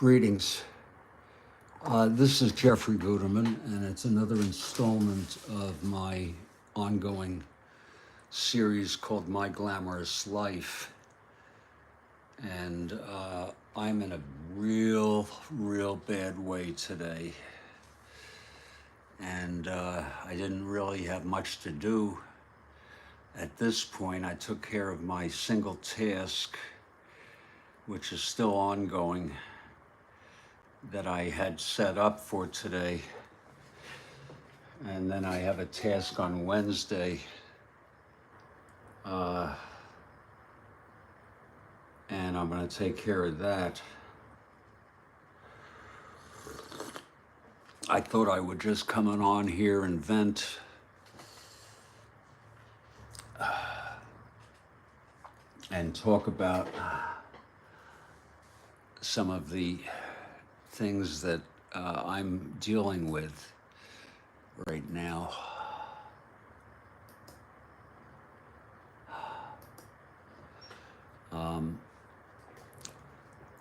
Greetings. This is Jeffrey Guterman, and it's another installment of my ongoing series called My Glamorous Life. And I'm in a real bad way today. And I didn't really have much to do. At this point, I took care of my single task, which is still ongoing, that I had set up for today. And then I have a task on Wednesday. And I'm going to take care of that. I thought I would just come on here and vent. And talk about some of the things that I'm dealing with right now.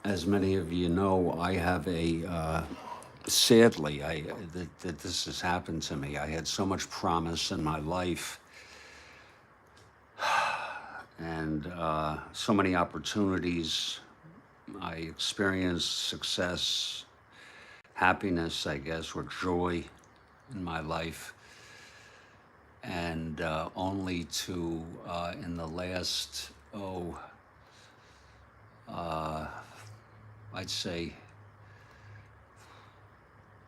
As many of you know, I have a, sadly, that this has happened to me. I had so much promise in my life and so many opportunities. I experienced success, happiness, I guess, or joy in my life. And only to, in the last, I'd say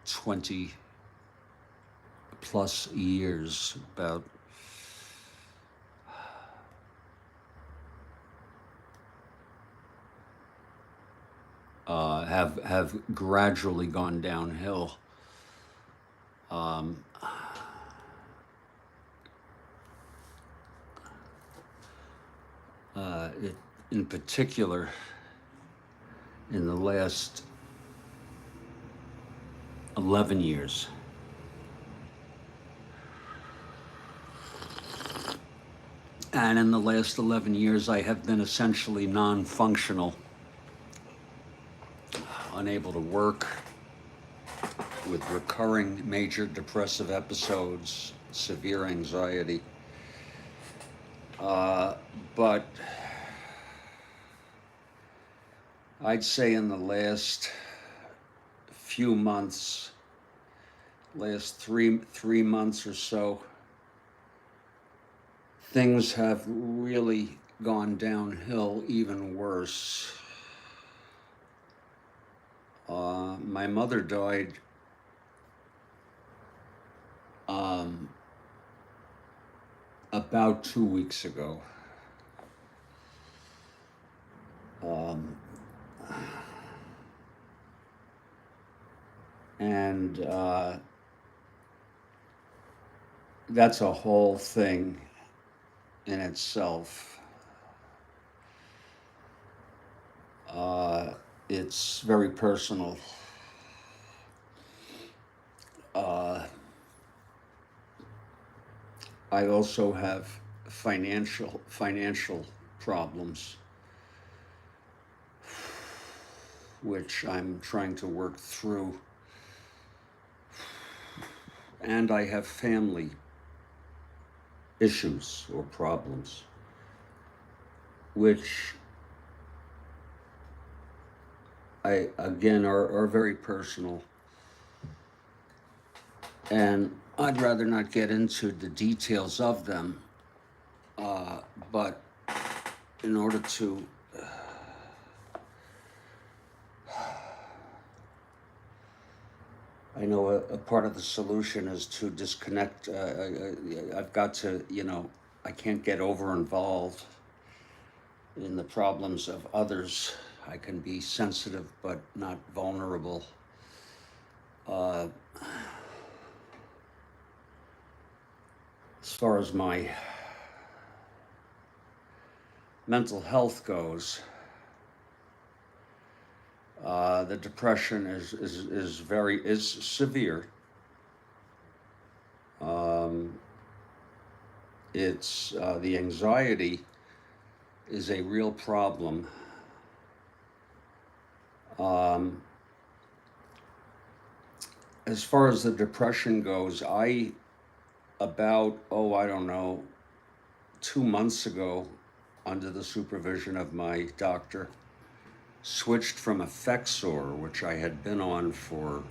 20 plus years, about have gradually gone downhill. In particular, in the last 11 years. And in the last 11 years, I have been essentially non-functional, unable to work, with recurring major depressive episodes, severe anxiety. But I'd say in the last few months, last three months or so, things have really gone downhill even worse. My mother died about 2 weeks ago. And that's a whole thing in itself. It's very personal. I also have financial problems, which I'm trying to work through. And I have family issues or problems, which again are very personal. And I'd rather not get into the details of them, but in order to I know a part of the solution is to disconnect. I've got to, I can't get over involved in the problems of others. I can be sensitive but not vulnerable. As far as my mental health goes, the depression is severe. It's the anxiety is a real problem. as far as the depression goes, about, I don't know, 2 months ago, under the supervision of my doctor, switched from Effexor, which I had been on for,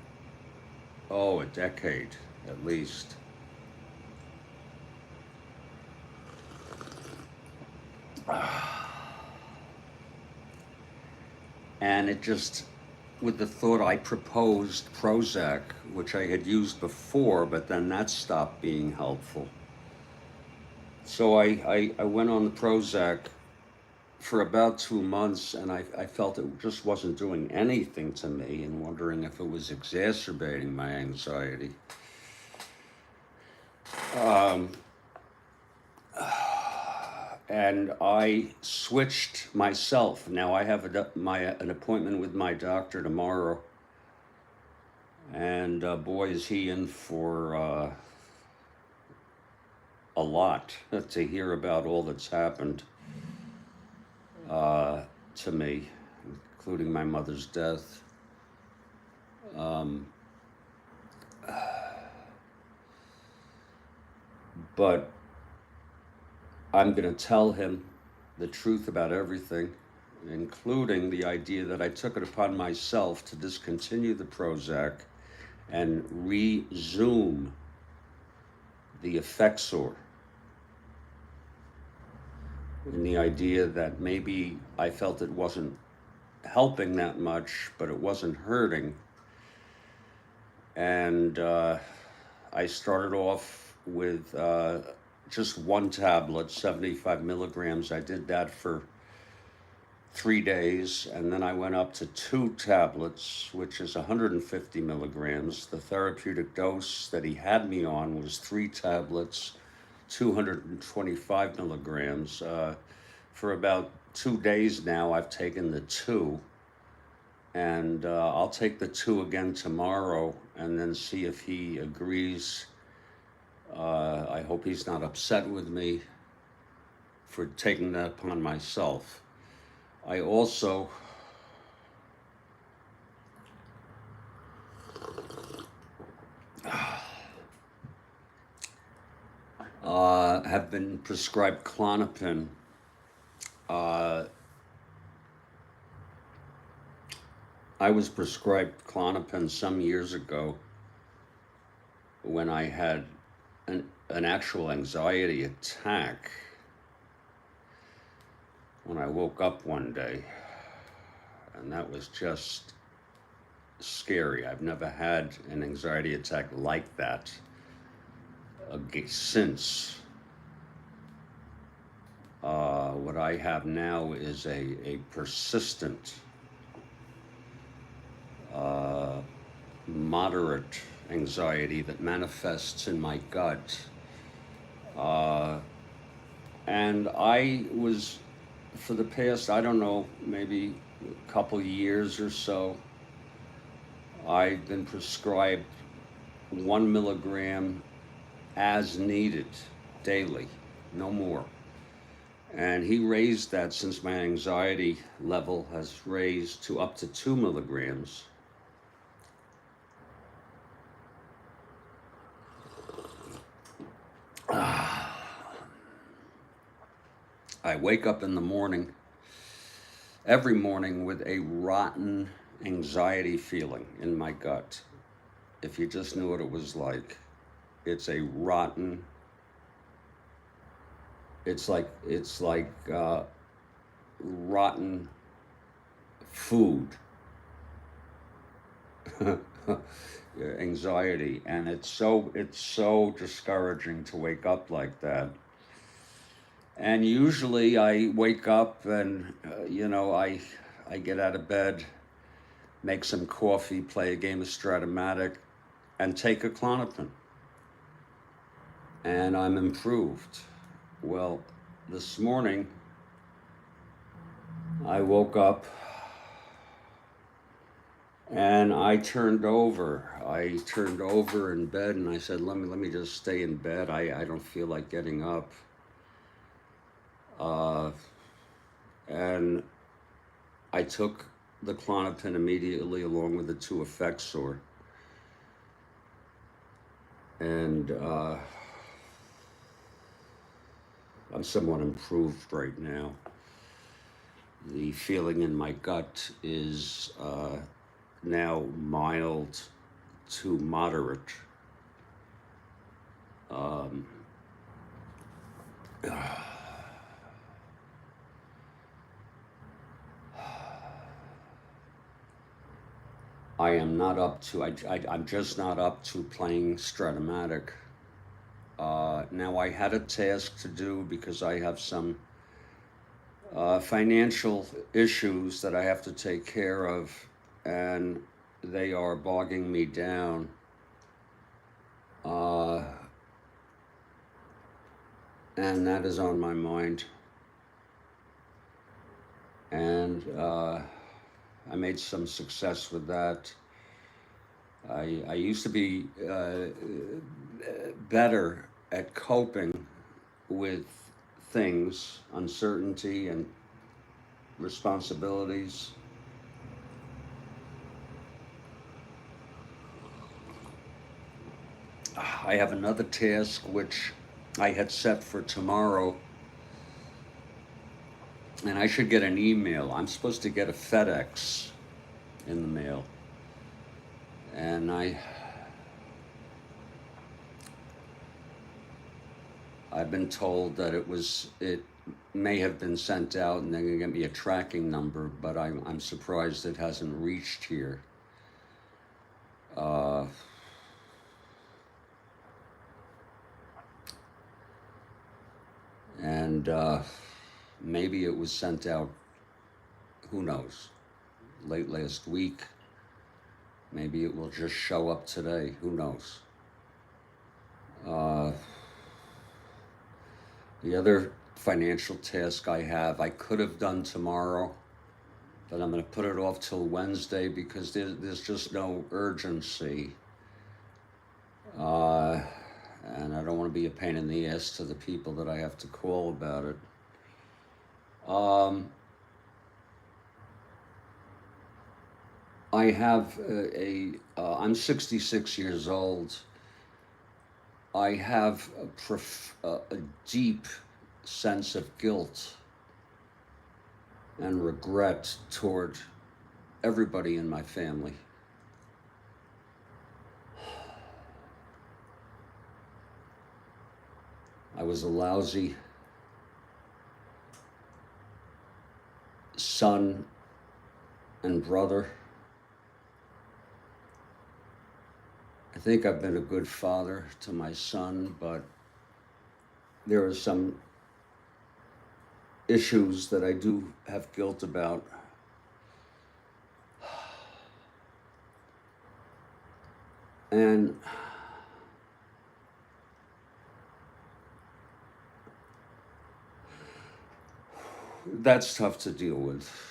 a decade at least. And it just, with the thought, I proposed Prozac, which I had used before, but then that stopped being helpful. So I went on the Prozac for about 2 months, and I felt it just wasn't doing anything to me, and wondering if it was exacerbating my anxiety. And I switched myself. Now I have an appointment with my doctor tomorrow, and boy, is he in for a lot to hear about all that's happened to me, including my mother's death. But I'm going to tell him the truth about everything, including the idea that I took it upon myself to discontinue the Prozac and resume the Effexor. And the idea that maybe I felt it wasn't helping that much, but it wasn't hurting. And I started off with just one tablet, 75 milligrams. I did that for 3 days, and then I went up to 2 tablets, which is 150 milligrams. The therapeutic dose that he had me on was 3 tablets, 225 milligrams. For about 2 days now, I've taken the 2, and I'll take the 2 again tomorrow and then see if he agrees. I hope he's not upset with me for taking that upon myself. I also have been prescribed Klonopin. I was prescribed Klonopin some years ago when I had an actual anxiety attack, when I woke up one day, and that was just scary. I've never had an anxiety attack like that since. What I have now is a persistent, moderate anxiety that manifests in my gut. And I was, for the past, I don't know, maybe a couple years or so, I've been prescribed 1 milligram as needed daily, no more. And he raised that, since my anxiety level has raised to up to 2 milligrams. I wake up in the morning, every morning, with a rotten anxiety feeling in my gut. If you just knew what it was like, it's a rotten, it's like rotten food. Anxiety, and it's so discouraging to wake up like that. And usually I wake up and I get out of bed, make some coffee, play a game of Strat-O-Matic, and take a Klonopin, and I'm improved. Well, this morning I woke up and I turned over in bed, and I said, let me just stay in bed. I don't feel like getting up. And I took the Klonopin immediately, along with the 2 Effexor. And I'm somewhat improved right now. The feeling in my gut is now mild to moderate. Um, I am not up to, I'm just not up to playing Strat-O-Matic. Now I had a task to do because I have some financial issues that I have to take care of, and they are bogging me down. And that is on my mind. And I made some success with that. I used to be better at coping with things, uncertainty and responsibilities. I have another task which I had set for tomorrow, and I should get an email. I'm supposed to get a FedEx in the mail, and I've been told that it may have been sent out and they're gonna get me a tracking number, but I'm surprised it hasn't reached here. And maybe it was sent out, who knows, late last week. Maybe it will just show up today, who knows. The other financial task I could have done tomorrow, but I'm going to put it off till Wednesday because there's just no urgency. And I don't want to be a pain in the ass to the people that I have to call about it. I have I'm 66 years old. I have a deep sense of guilt and regret toward everybody in my family. I was a lousy son and brother. I think I've been a good father to my son, but there are some issues that I do have guilt about. And that's tough to deal with.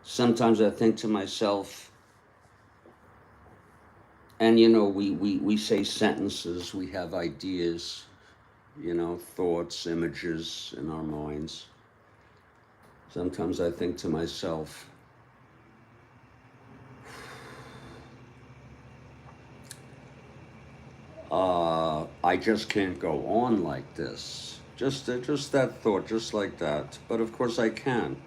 Sometimes I think to myself, and we say sentences, we have ideas, thoughts, images in our minds. Sometimes I think to myself, I just can't go on like this. Just that thought, just like that. But of course I can.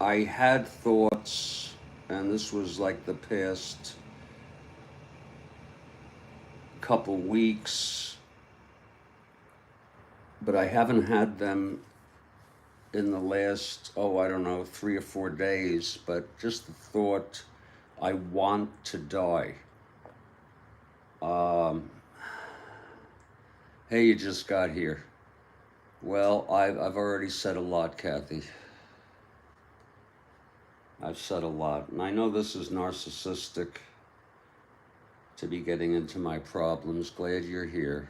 I had thoughts, and this was like the past couple weeks, but I haven't had them in the last, I don't know, 3 or 4 days, but just the thought, I want to die. Hey, you just got here. Well, I've already said a lot, Kathy. I've said a lot, and I know this is narcissistic to be getting into my problems. Glad you're here.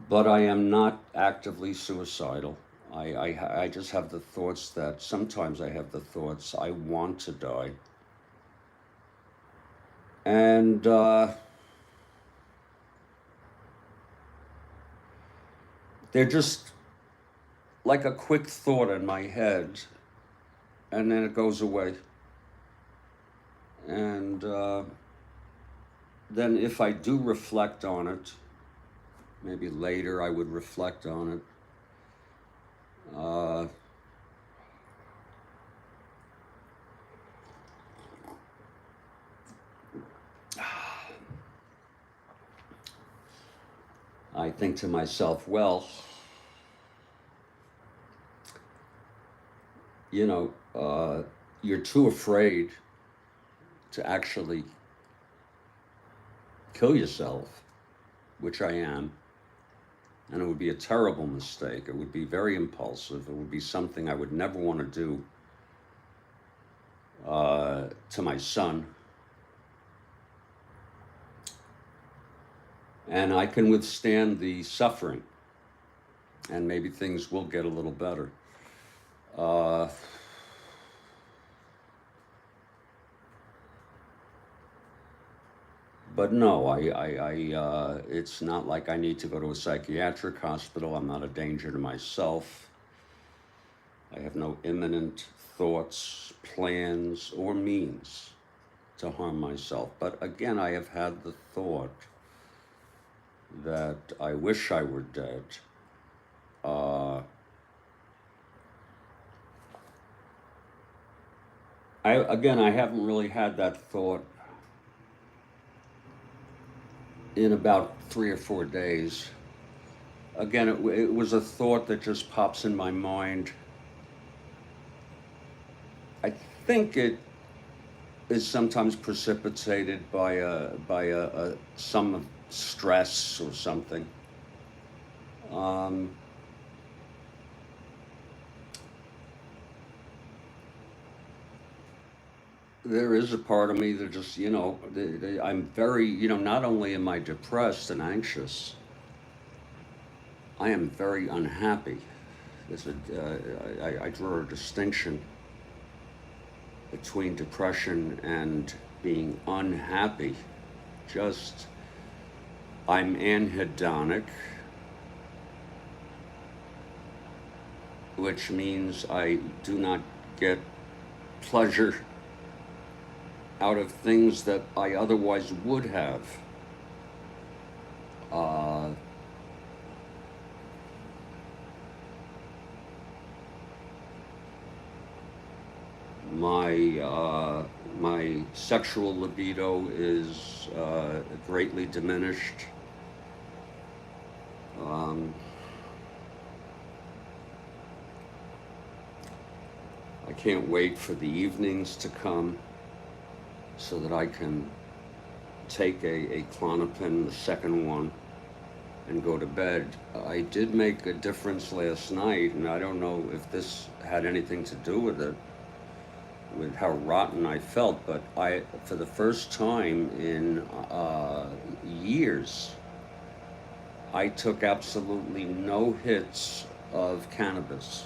But I am not actively suicidal. I just have the thoughts that sometimes I have the thoughts I want to die. And they're just like a quick thought in my head, and then it goes away. And then if I do reflect on it, maybe later I would reflect on it. I think to myself, well, you know, you're too afraid to actually kill yourself, which I am. And it would be a terrible mistake. It would be very impulsive. It would be something I would never want to do to my son. And I can withstand the suffering, and maybe things will get a little better. But no, it's not like I need to go to a psychiatric hospital. I'm not a danger to myself. I have no imminent thoughts, plans, or means to harm myself. But again, I have had the thought that I wish I were dead. I haven't really had that thought in about 3 or 4 days. Again, it was a thought that just pops in my mind. I think it is sometimes precipitated by some stress or something. There is a part of me that just, I'm very, not only am I depressed and anxious, I am very unhappy. I draw a distinction between depression and being unhappy. Just, I'm anhedonic, which means I do not get pleasure out of things that I otherwise would have. My sexual libido is greatly diminished. I can't wait for the evenings to come so that I can take a Klonopin, the second one, and go to bed. I did make a difference last night, and I don't know if this had anything to do with it, with how rotten I felt, but for the first time in years, I took absolutely no hits of cannabis.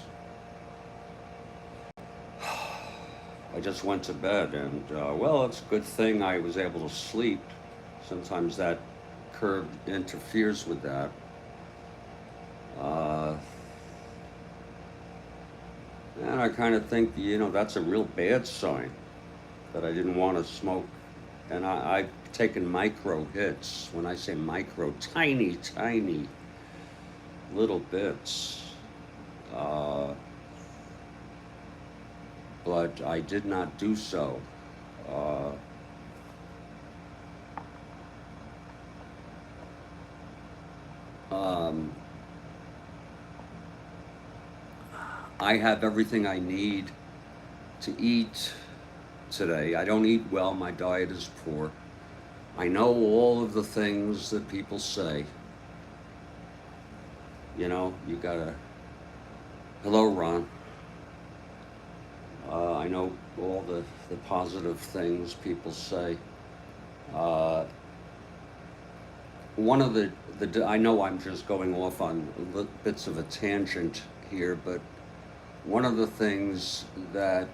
I just went to bed, and well, it's a good thing I was able to sleep. Sometimes that curb interferes with that. And I kind of think, that's a real bad sign that I didn't want to smoke. And I've taken micro hits. When I say micro, tiny, tiny little bits. But I did not do so. I have everything I need to eat today. I don't eat well. My diet is poor. I know all of the things that people say. You gotta... Hello, Ron. I know all the positive things people say. Uh, One of I know I'm just going off on bits of a tangent here, but one of the things that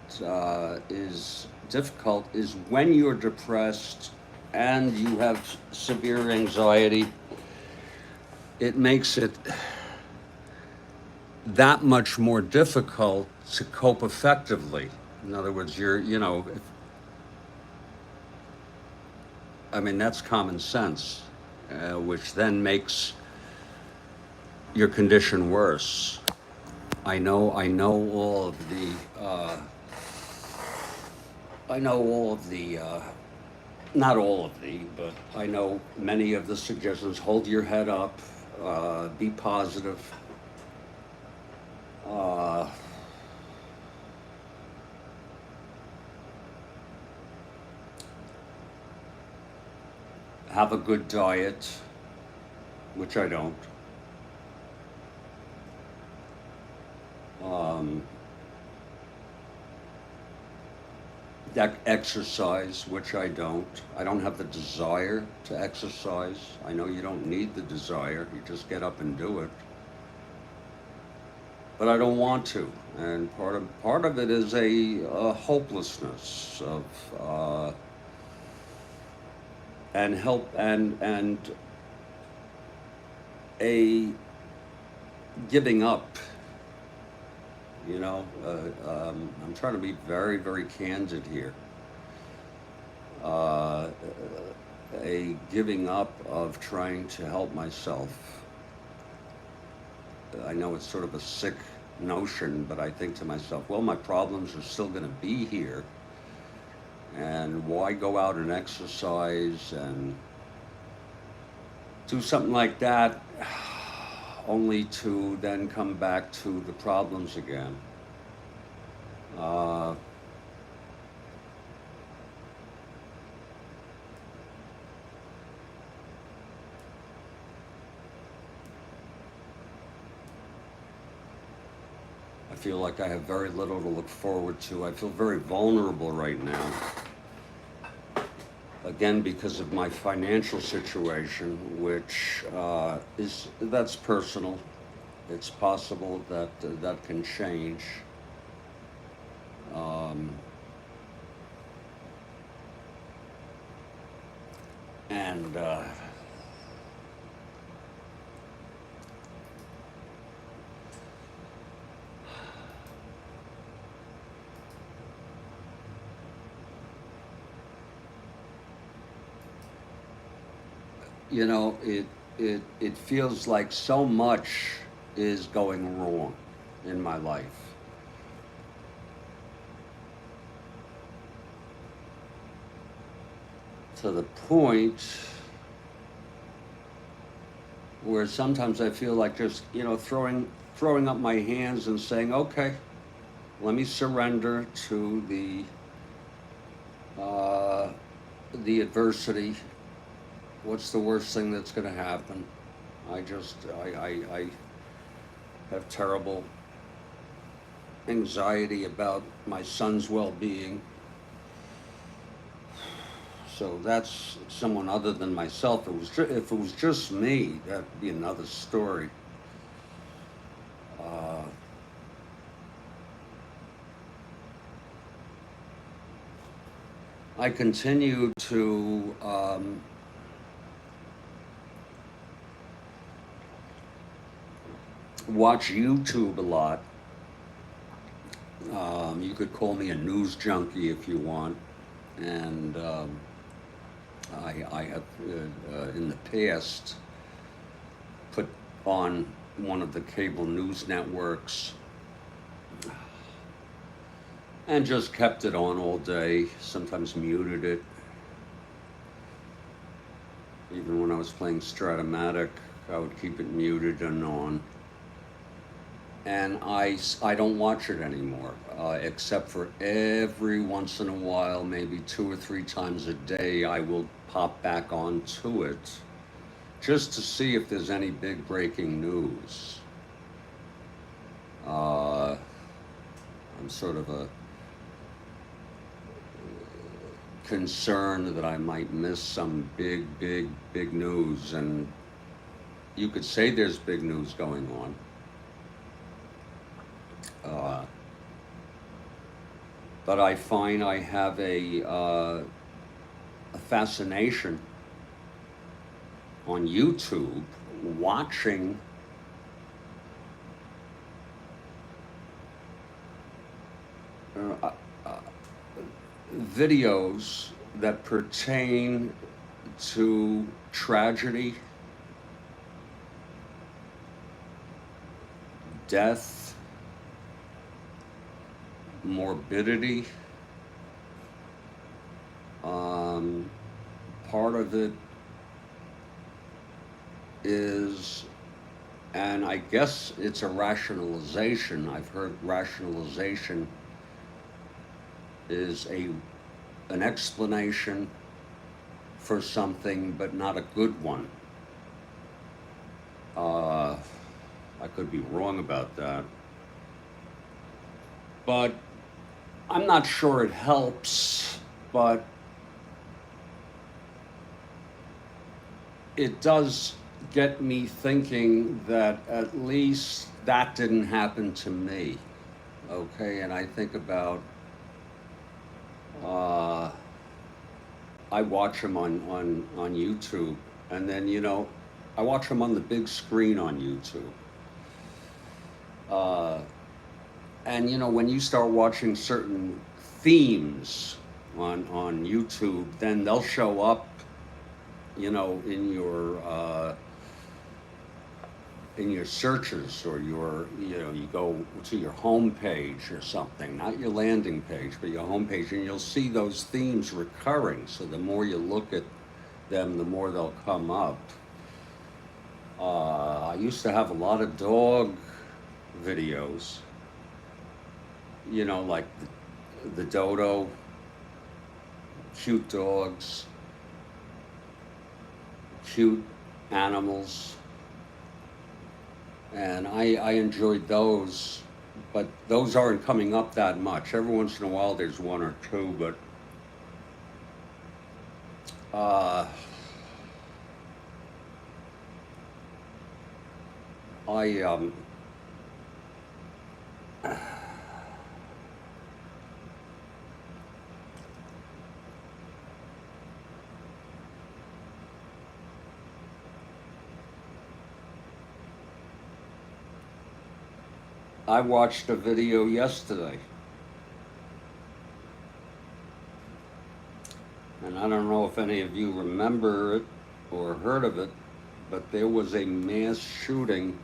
is difficult is when you're depressed and you have severe anxiety, it makes it that much more difficult to cope effectively. In other words, I mean, that's common sense, which then makes your condition worse. I know all of the, not all of the, but I know many of the suggestions. Hold your head up, be positive, uh, have a good diet, which I don't. Um, Exercise, which I don't. I don't have the desire to exercise. I know you don't need the desire, you just get up and do it. But I don't want to, and part of it is a hopelessness of and help and a giving up. I'm trying to be very, very candid here. Uh, a giving up of trying to help myself. I know it's sort of a sick notion, but I think to myself, well, my problems are still going to be here. And why go out and exercise and do something like that only to then come back to the problems again? Uh, I feel like I have very little to look forward to. I feel very vulnerable right now. Again, because of my financial situation, which that's personal. It's possible that that can change. Um, and it feels like so much is going wrong in my life. To the point where sometimes I feel like just, throwing up my hands and saying, okay, let me surrender to the adversity. What's the worst thing that's going to happen? I have terrible anxiety about my son's well-being. So that's someone other than myself. If it was just me, that'd be another story. Uh, I continue to watch YouTube a lot. You could call me a news junkie if you want, and I have in the past put on one of the cable news networks and just kept it on all day, sometimes muted it. Even when I was playing Strat-O-Matic, I would keep it muted and on. And I don't watch it anymore, except for every once in a while, maybe 2 or 3 times a day, I will pop back onto it just to see if there's any big breaking news. I'm sort of a concerned that I might miss some big, big, big news. And you could say there's big news going on. But I find I have a fascination on YouTube watching videos that pertain to tragedy, death, morbidity. Part of it is, and I guess it's a rationalization. I've heard rationalization is an explanation for something, but not a good one. I could be wrong about that, but I'm not sure it helps, but it does get me thinking that at least that didn't happen to me. Okay, and I think about I watch them on YouTube, and then I watch them on the big screen on YouTube. And when you start watching certain themes on YouTube, then they'll show up in your searches, or you go to your home page or something, not your landing page, but your home page, and you'll see those themes recurring. So the more you look at them, the more they'll come up. I used to have a lot of dog videos, like the dodo, cute dogs, cute animals, and I enjoyed those, but those aren't coming up that much. Every once in a while there's one or two, but I watched a video yesterday, and I don't know if any of you remember it or heard of it, but there was a mass shooting.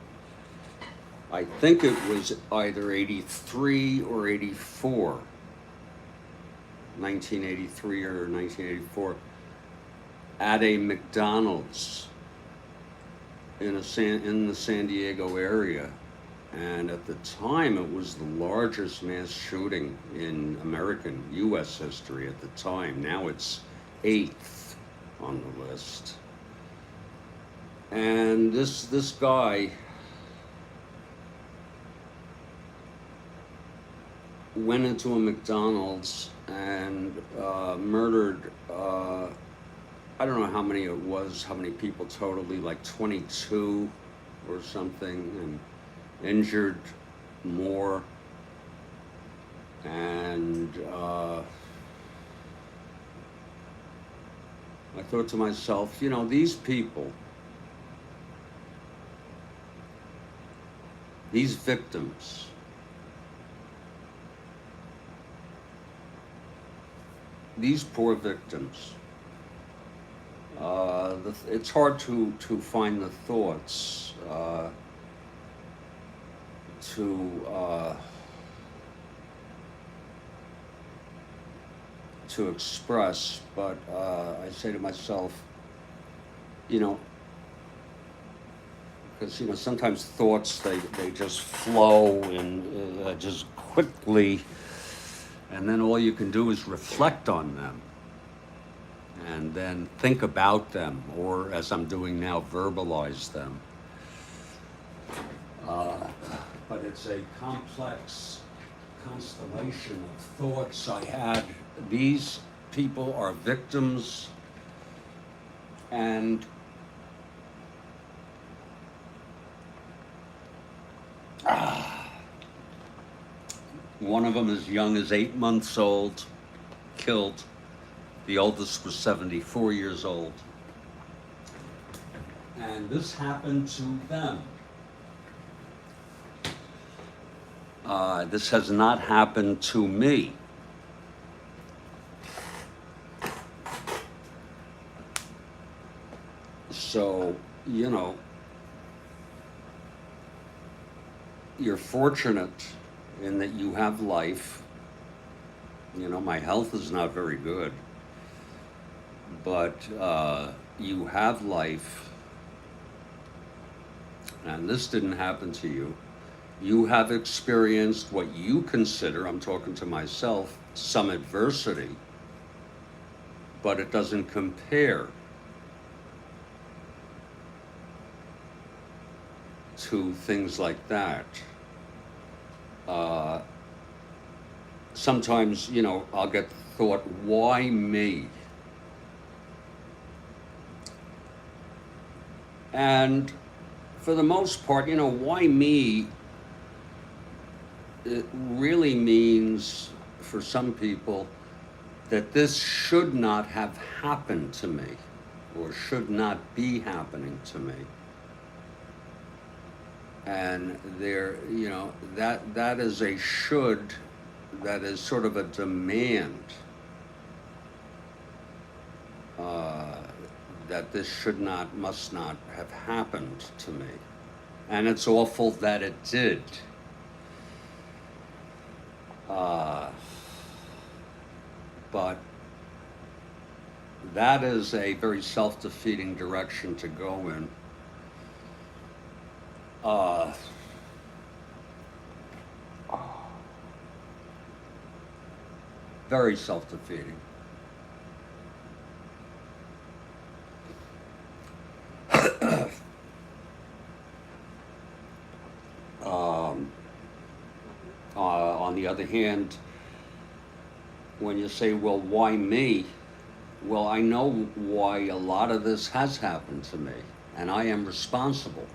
I think it was either 83 or 84, 1983 or 1984, at a McDonald's in the San Diego area. And at the time, it was the largest mass shooting in American U.S. history at the time. Now it's 8th on the list. And this guy went into a McDonald's and murdered, I don't know how many it was, how many people totally, like 22 or something, and injured more. And I thought to myself, these people, these victims, these poor victims, it's hard to find the thoughts to express, but I say to myself, because sometimes thoughts they just flow and just quickly, and then all you can do is reflect on them and then think about them, or as I'm doing now, verbalize them. But it's a complex constellation of thoughts I had. These people are victims, and one of them as young as 8 months old, killed. The oldest was 74 years old. And this happened to them. This has not happened to me. So, you know, you're fortunate in that you have life. You know, my health is not very good, but you have life, and this didn't happen to you. You have experienced what you consider, I'm talking to myself, some adversity, but it doesn't compare to things like that. Sometimes, you know, I'll get the thought, why me? And for the most part, you know, why me? It really means, for some people, that this should not have happened to me, or should not be happening to me. And there, you know, that is a should, that is sort of a demand, that this should not, must not have happened to me. And it's awful that it did. But that is a very self-defeating direction to go in. Very self-defeating. On the other hand, when you say, well, why me? Well, I know why a lot of this has happened to me, and I am responsible.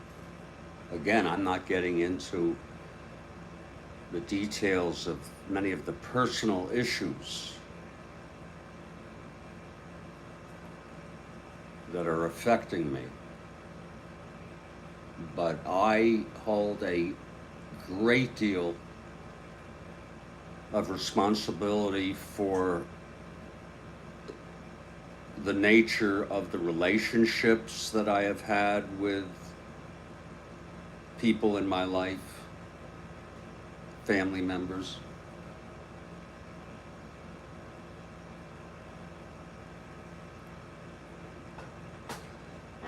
Again, I'm not getting into the details of many of the personal issues that are affecting me. But I hold a great deal of responsibility for the nature of the relationships that I have had with people in my life, family members.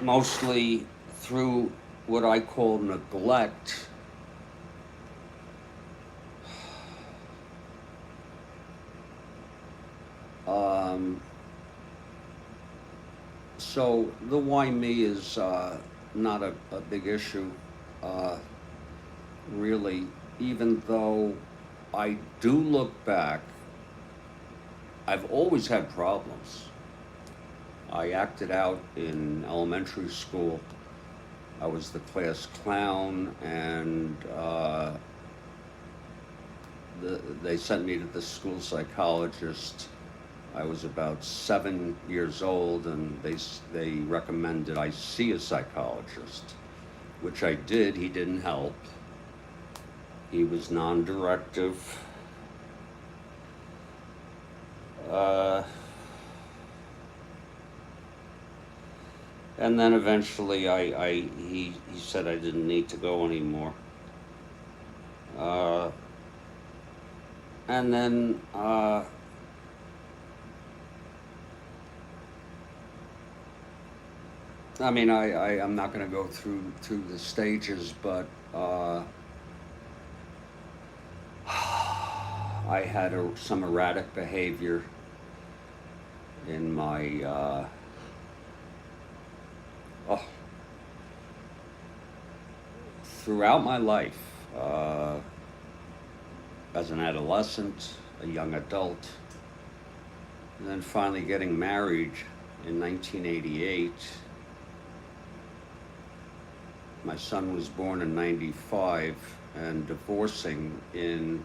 Mostly through what I call neglect. So the why me is not a big issue, really, even though I do look back, I've always had problems. I acted out in elementary school. I was the class clown, and they sent me to the school psychologist. I was about 7 years old, and they recommended I see a psychologist, which I did. He didn't help. He was non-directive. And then eventually he said I didn't need to go anymore. And then I mean, I'm not going to go through the stages, but I had some erratic behavior in my throughout my life, as an adolescent, a young adult, and then finally getting married in 1988. My son was born in 95, and divorcing in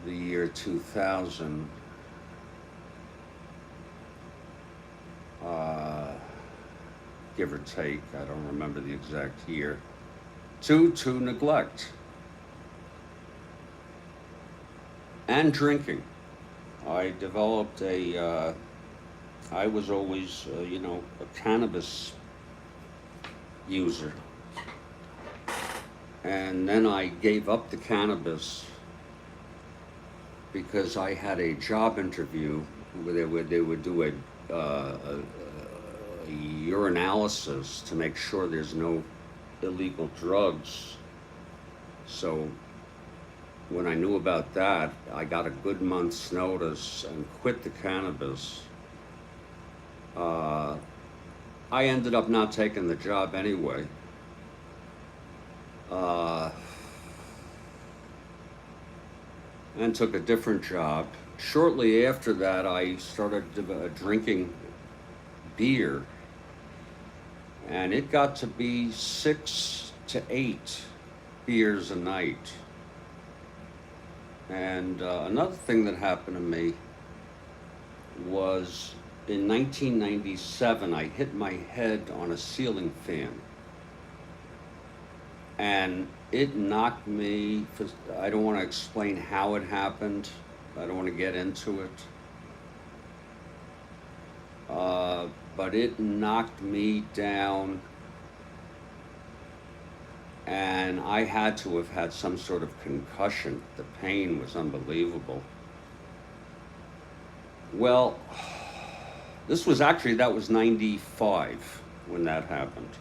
the year 2000. Give or take, I don't remember the exact year, due to neglect and drinking. I developed I was always, a cannabis user. And then I gave up the cannabis because I had a job interview where they would do a urinalysis to make sure there's no illegal drugs. So when I knew about that, I got a good month's notice and quit the cannabis. I ended up not taking the job anyway. And took a different job. Shortly after that, I started drinking beer, and it got to be 6 to 8 beers a night. And another thing that happened to me was in 1997, I hit my head on a ceiling fan. And it knocked me, I don't want to explain how it happened. I don't want to get into it. But it knocked me down, and I had to have had some sort of concussion. The pain was unbelievable. Well, that was 95 when that happened.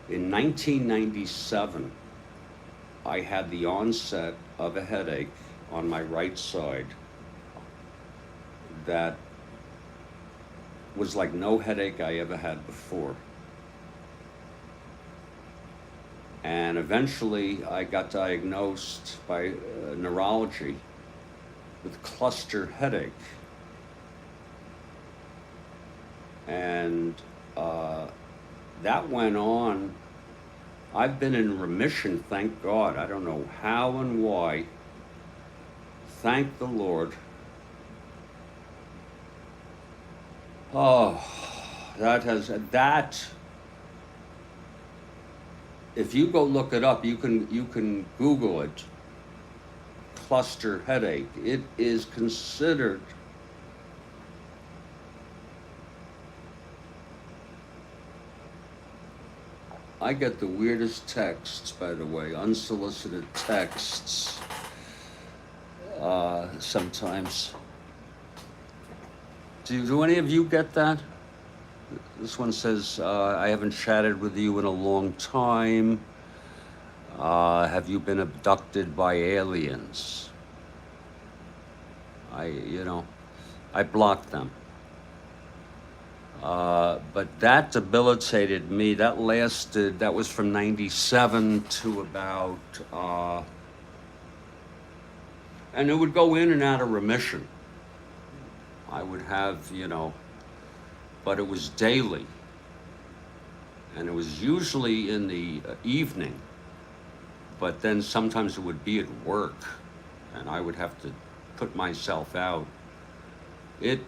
In 1997, I had the onset of a headache on my right side that was like no headache I ever had before. And eventually I got diagnosed by neurology with cluster headache. And that went on. I've been in remission, thank God. I don't know how and why. Thank the Lord. Oh, if you go look it up, you can Google it. Cluster headache. It is considered I get the weirdest texts, by the way, unsolicited texts, sometimes. Do any of you get that? This one says, I haven't chatted with you in a long time. Have you been abducted by aliens? I blocked them. But that debilitated me. That was from 97 to about, and it would go in and out of remission. I would have, but it was daily. And it was usually in the evening, but then sometimes it would be at work, and I would have to put myself out. It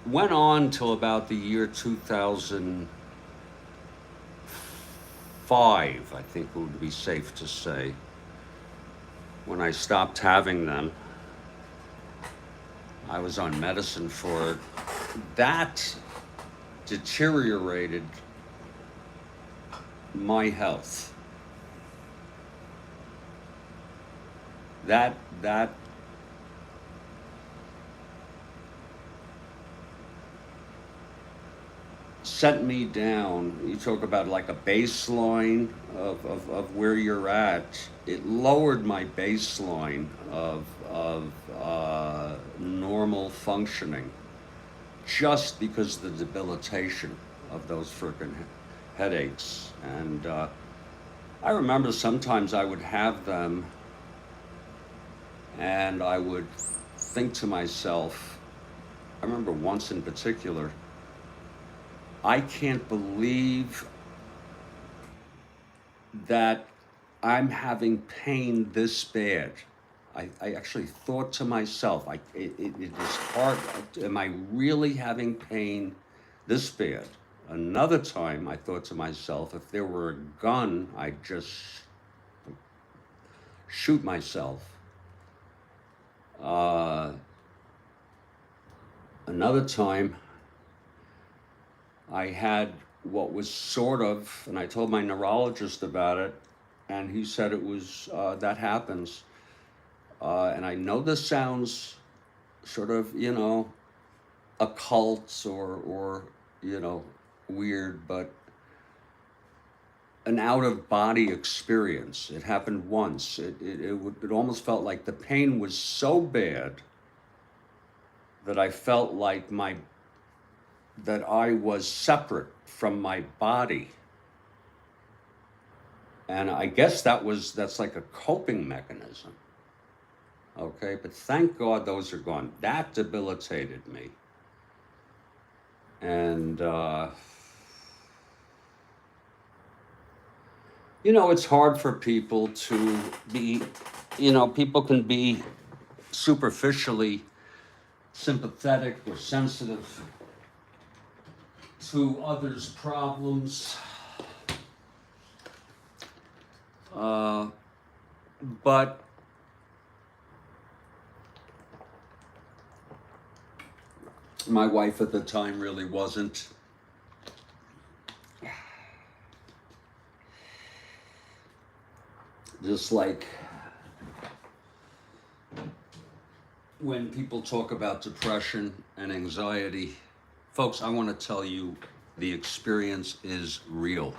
went on till about the year 2005, I think it would be safe to say, when I stopped having them. I was on medicine for it. That deteriorated my health. That sent me down. You talk about like a baseline of where you're at. It lowered my baseline of normal functioning, just because of the debilitation of those frickin' headaches. And I remember sometimes I would have them and I would think to myself, I remember once in particular, I can't believe that I'm having pain this bad. I actually thought to myself, it is hard. Am I really having pain this bad? Another time, I thought to myself, if there were a gun, I'd just shoot myself. Another time, I had what was sort of, and I told my neurologist about it, and he said it was, that happens. And I know this sounds sort of, occult or weird, but an out of body experience. It happened once. It almost felt like the pain was so bad that I felt like that I was separate from my body. And I guess that's like a coping mechanism. Okay, but thank God those are gone. That debilitated me. And, it's hard for people to be, people can be superficially sympathetic or sensitive to others' problems. But my wife at the time really wasn't. Just like when people talk about depression and anxiety, folks, I want to tell you the experience is real.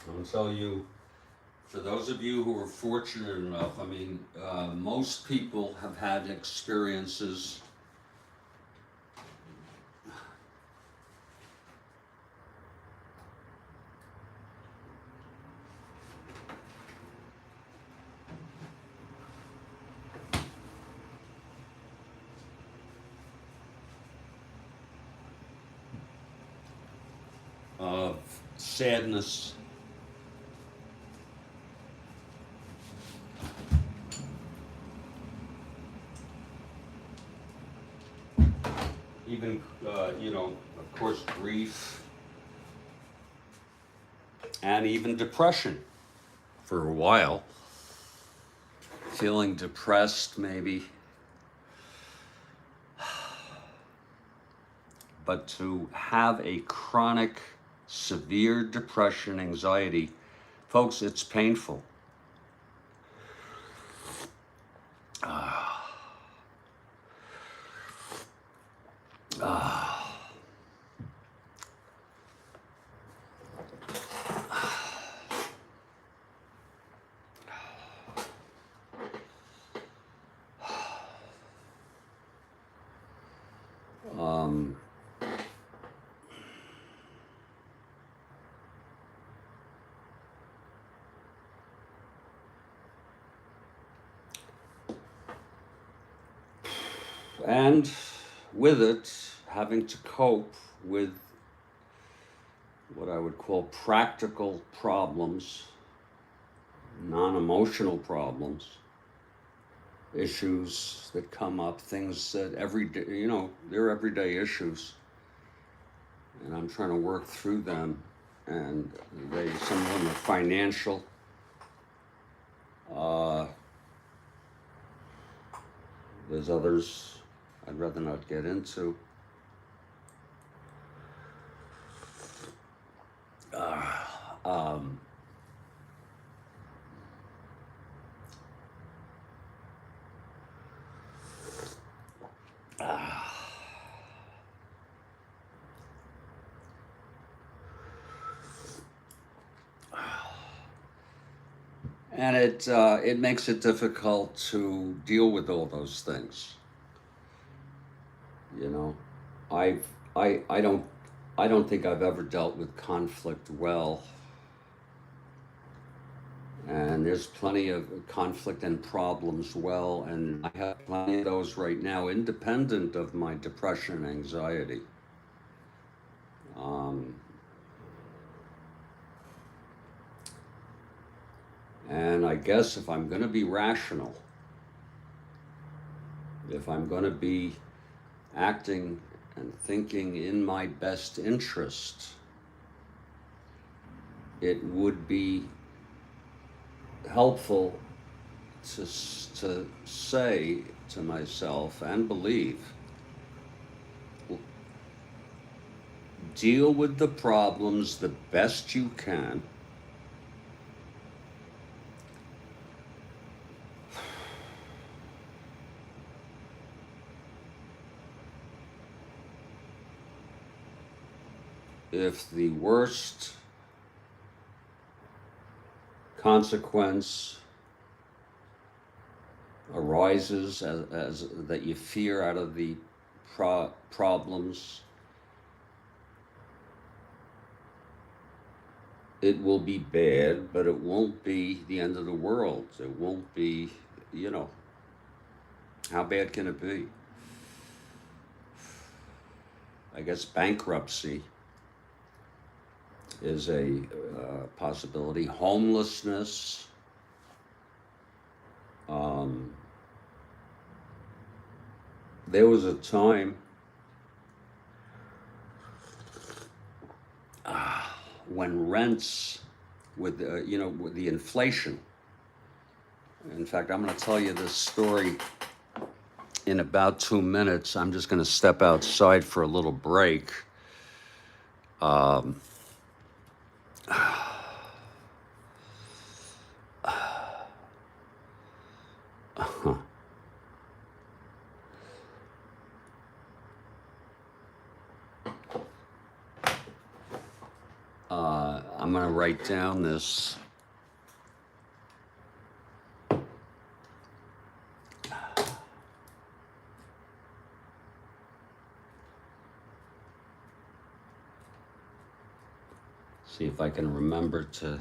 I'll tell you, for those of you who are fortunate enough, most people have had experiences of sadness, even, of course, grief, and even depression for a while. Feeling depressed, maybe. But to have a chronic, severe depression, anxiety, folks, it's painful. And with it, having to cope with what I would call practical problems, non-emotional problems, issues that come up, things that every day, they're everyday issues. And I'm trying to work through them. And some of them are financial. There's others I'd rather not get into. And it makes it difficult to deal with all those things. You know, I've I don't think I've ever dealt with conflict well, and there's plenty of conflict and problems well, and I have plenty of those right now, independent of my depression and anxiety. Um, and I guess if I'm going to be rational, if I'm going to be acting and thinking in my best interest, it would be helpful to say to myself and believe, deal with the problems the best you can. If the worst consequence arises as that you fear out of the problems, it will be bad, but it won't be the end of the world. It won't be, you know, how bad can it be? I guess bankruptcy is a possibility. Homelessness. There was a time when rents, with with the inflation. In fact, I'm going to tell you this story in about 2 minutes. I'm just going to step outside for a little break. I'm going to write down this. See if I can remember to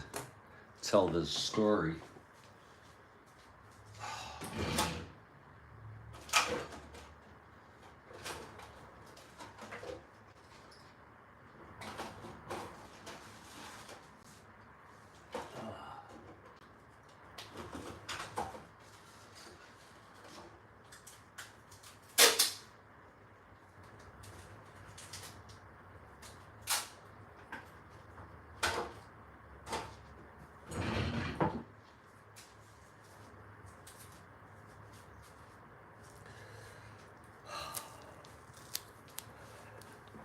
tell this story.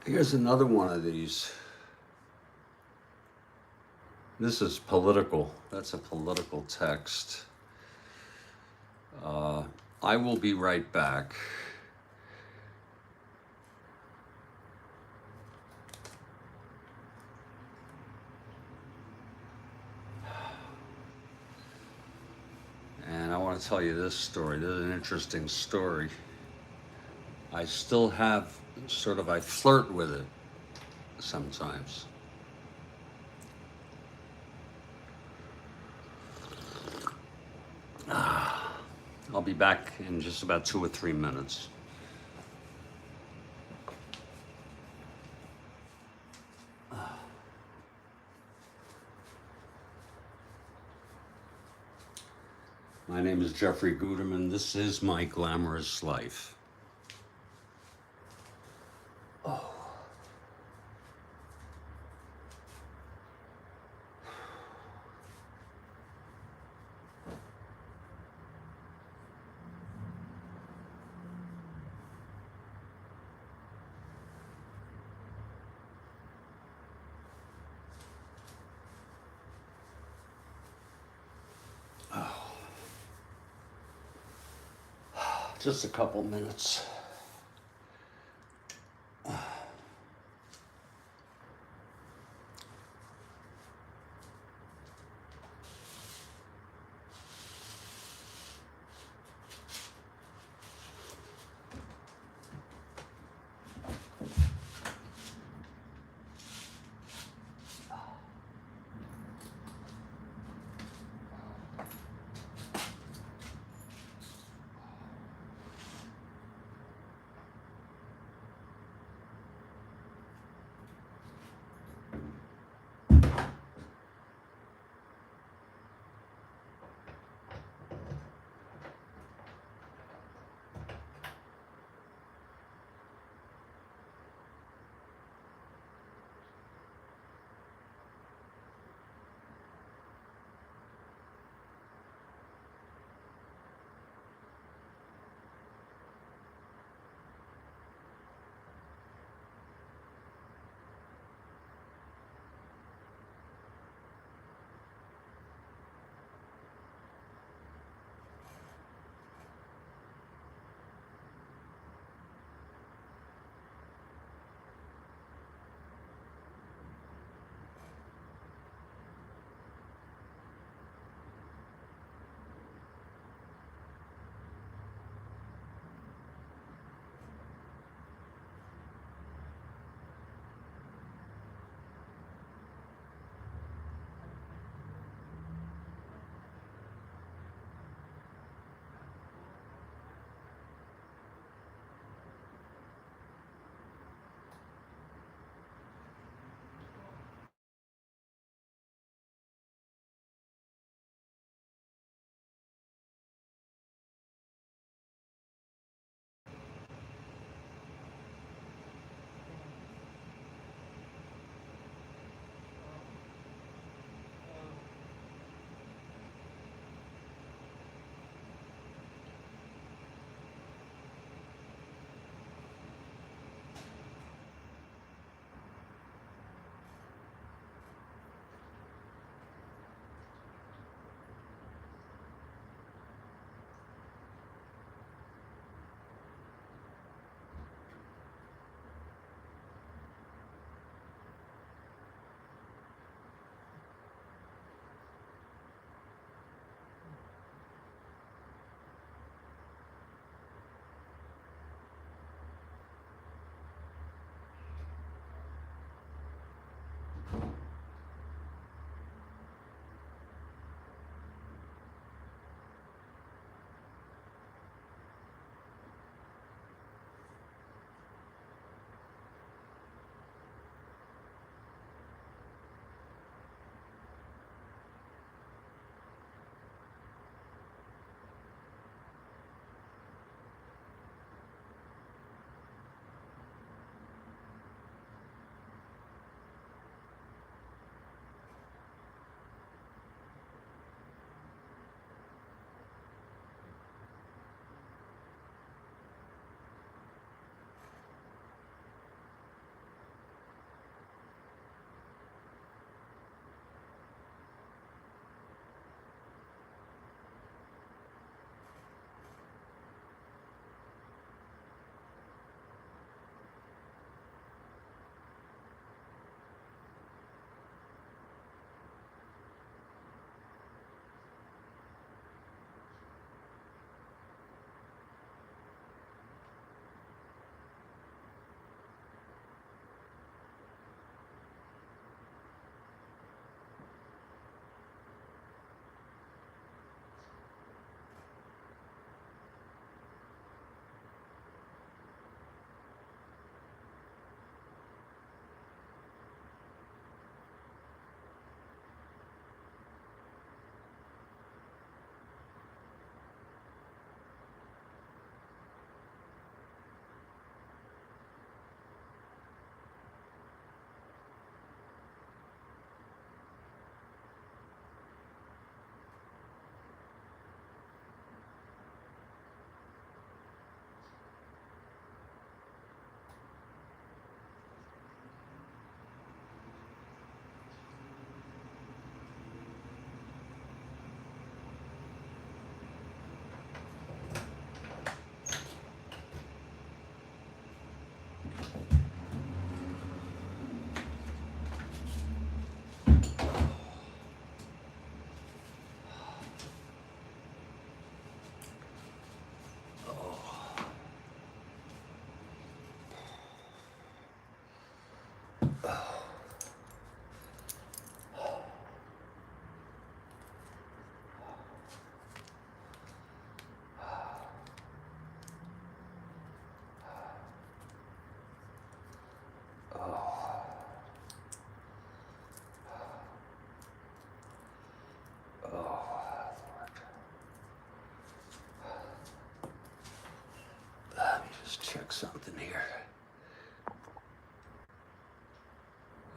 Here's another one of these. This is political. That's a political text. I will be right back. And I want to tell you this story. This is an interesting story. I still have I flirt with it sometimes. I'll be back in just about 2 or 3 minutes. My name is Jeffrey Guterman. This is my Glamorous Life. Just a couple minutes.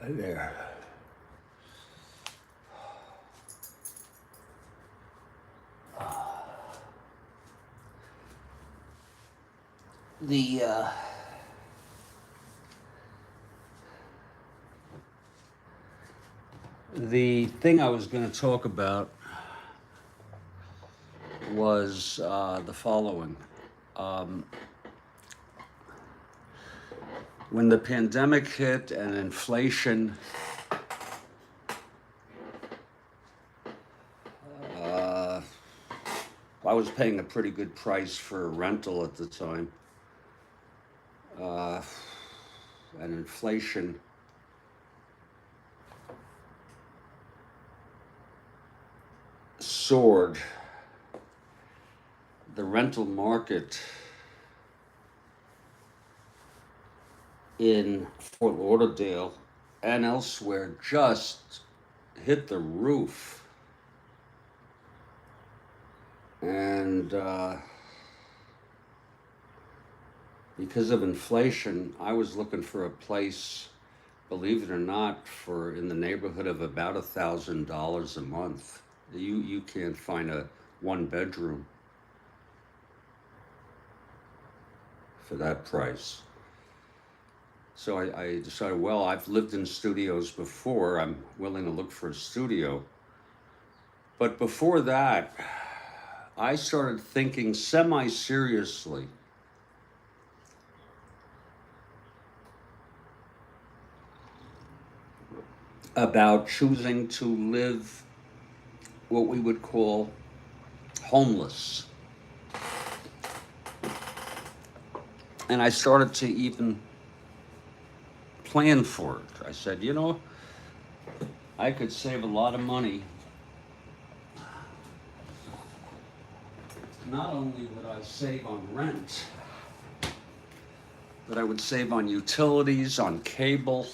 There. The thing I was going to talk about was the following. When the pandemic hit and inflation I was paying a pretty good price for a rental at the time. And inflation soared. The rental market in Fort Lauderdale and elsewhere just hit the roof. And because of inflation, I was looking for a place, believe it or not, for in the neighborhood of about $1,000 a month. You can't find a one bedroom for that price. So I decided, well, I've lived in studios before. I'm willing to look for a studio. But before that, I started thinking semi-seriously about choosing to live what we would call homeless. And I started to even plan for it. I said, you know, I could save a lot of money. Not only would I save on rent, but I would save on utilities, on cable.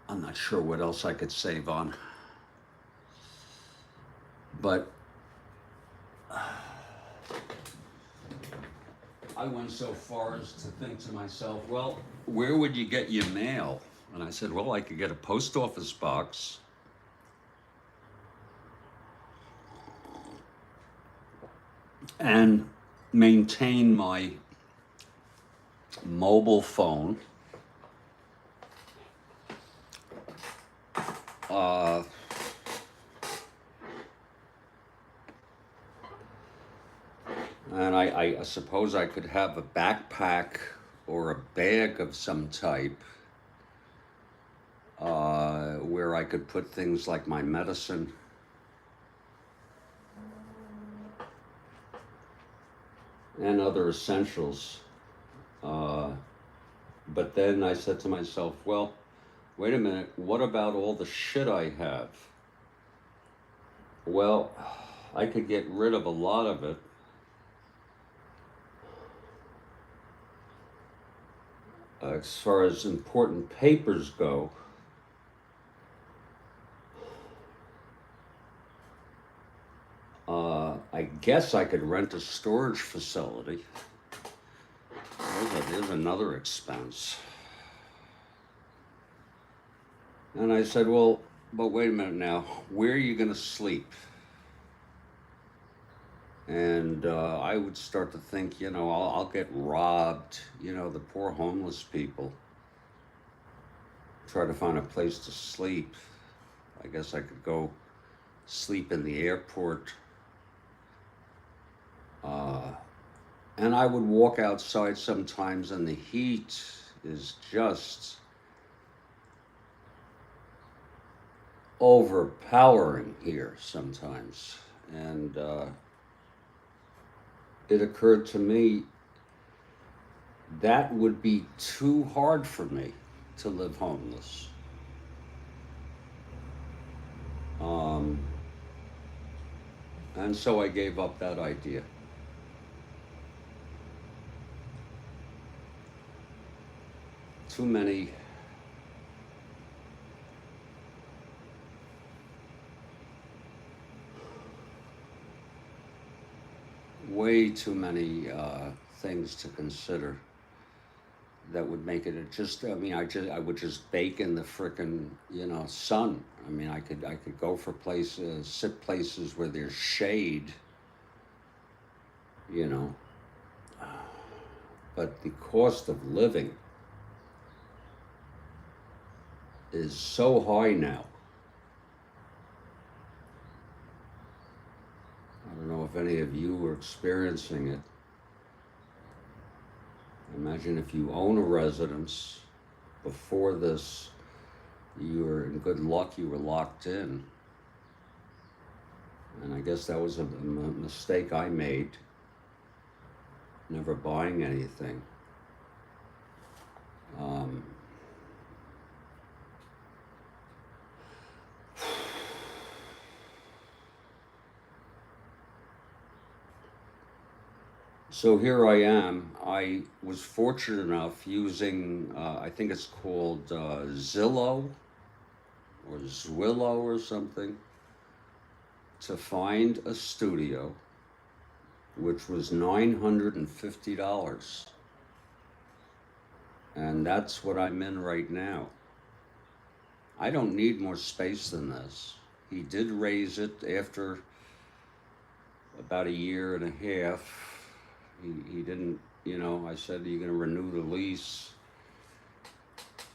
I'm not sure what else I could save on. But I went so far as to think to myself, well, where would you get your mail? And I said, well, I could get a post office box. And maintain my mobile phone. And I suppose I could have a backpack or a bag of some type where I could put things like my medicine. And other essentials. But then I said to myself, well, wait a minute, what about all the shit I have? Well, I could get rid of a lot of it. As far as important papers go, I guess I could rent a storage facility. There's another expense. And I said, well, but wait a minute now, where are you going to sleep? And I would start to think, you know, I'll get robbed, you know, the poor homeless people. Try to find a place to sleep. I guess I could go sleep in the airport. And I would walk outside sometimes and the heat is just overpowering here sometimes. And it occurred to me that would be too hard for me to live homeless. And so I gave up that idea. too many way too many things to consider that would make it just. I mean, I would just bake in the frickin' sun. I mean, I could go for places, sit places where there's shade, you know. But the cost of living is so high now. I don't know if any of you are experiencing it. Imagine if you own a residence. Before this, you were in good luck, you were locked in. And I guess that was a mistake I made, never buying anything. So here I am. I was fortunate enough using, I think it's called Zillow or Zwillow or something, to find a studio which was $950. And that's what I'm in right now. I don't need more space than this. He did raise it after about a year and a half. He didn't, I said, "Are you going to renew the lease?"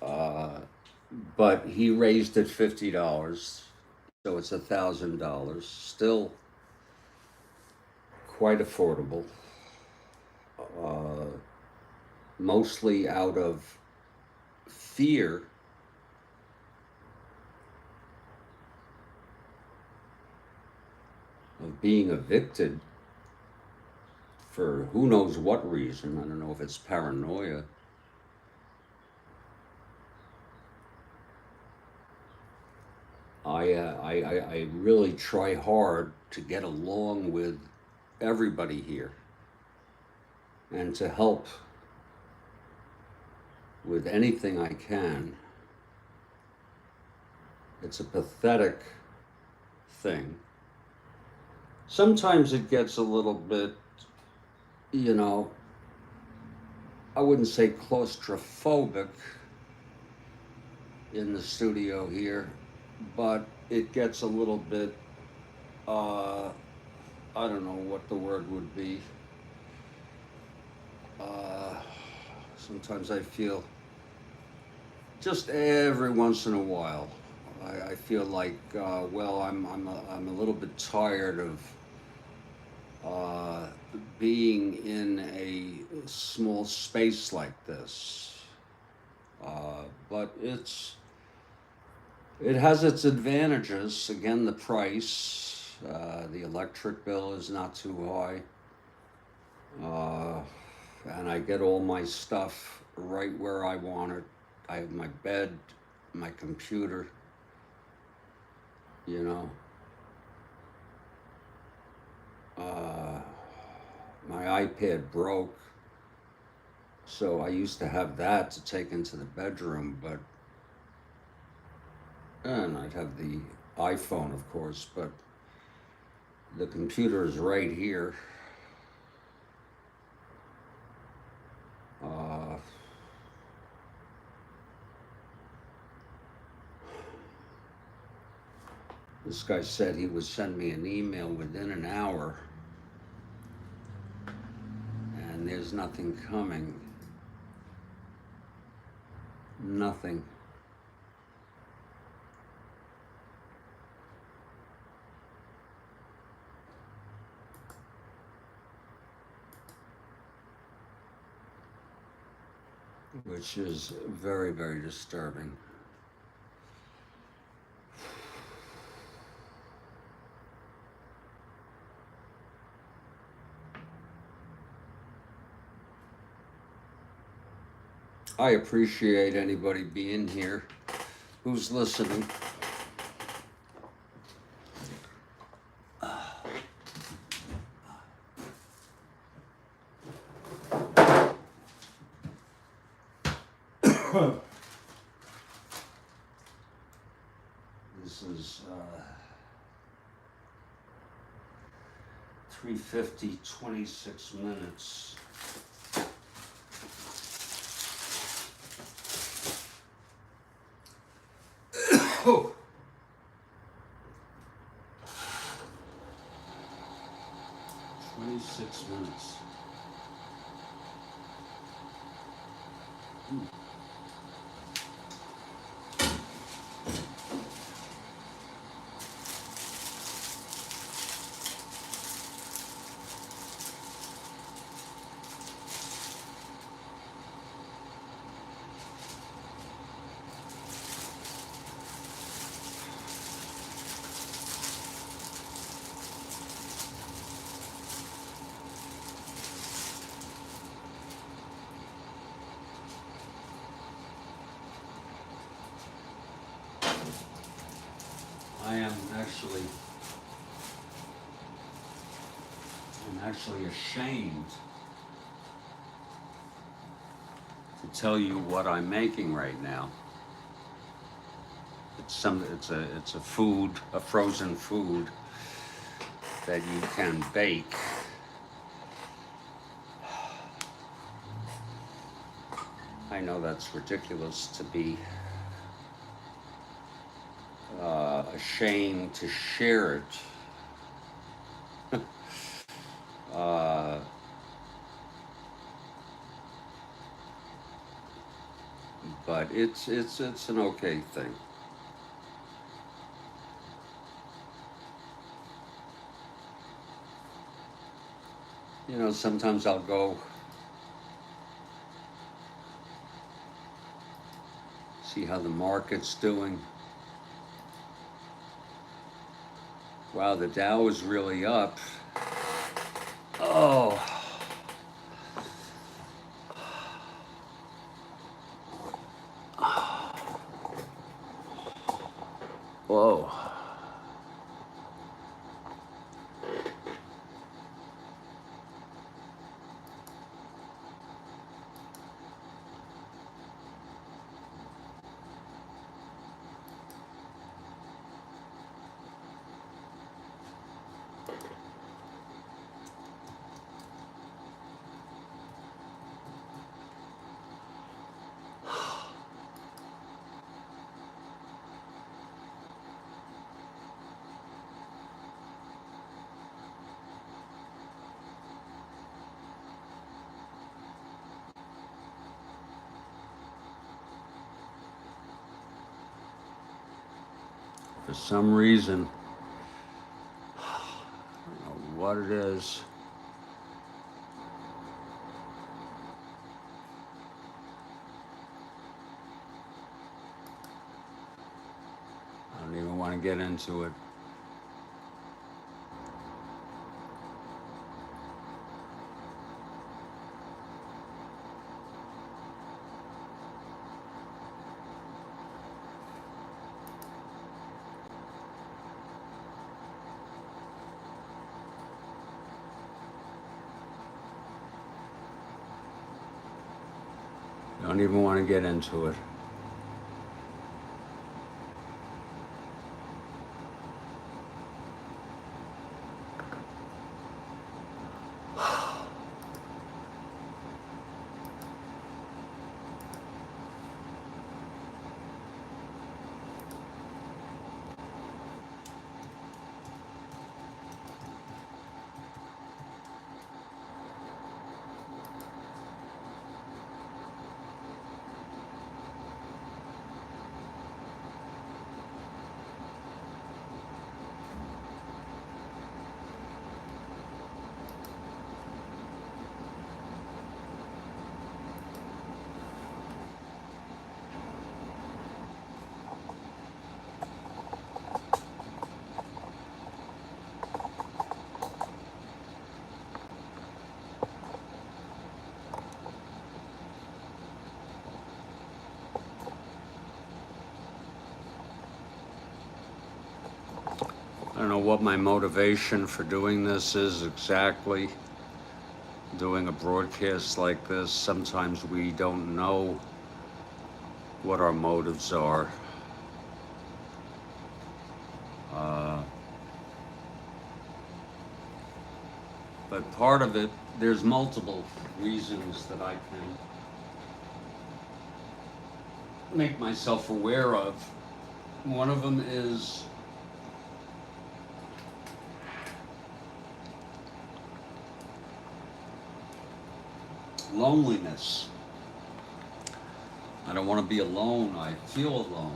But he raised it $50, so it's $1,000. Still quite affordable. Mostly out of fear of being evicted for who knows what reason. I don't know if it's paranoia. I really try hard to get along with everybody here and to help with anything I can. It's a pathetic thing. Sometimes it gets a little bit, I wouldn't say claustrophobic in the studio here, but it gets a little bit, I don't know what the word would be. Sometimes I feel, just every once in a while, I feel like, well, I'm a little bit tired of being in a small space like this. But it has its advantages. Again, the price, the electric bill is not too high. And I get all my stuff right where I want it. I have my bed, my computer, my iPad broke, so I used to have that to take into the bedroom, and I'd have the iPhone, of course, but the computer is right here. This guy said he would send me an email within an hour, and there's nothing coming. Nothing. Which is very, very disturbing. I appreciate anybody being here who's listening. This is 3:50, 26 minutes. Oh. 26 minutes. I'm actually ashamed to tell you what I'm making right now. It's a food, a frozen food that you can bake. I know that's ridiculous to be ashamed to share it. But it's an okay thing. You know, sometimes I'll go see how the market's doing. Wow, the Dow is really up. Oh. Whoa. For some reason, I don't know what it is. I don't even want to get into it. Don't even want to get into it. I don't know what my motivation for doing this is exactly. Doing a broadcast like this, sometimes we don't know what our motives are. But part of it, there's multiple reasons that I can make myself aware of. One of them is loneliness. I don't want to be alone. I feel alone.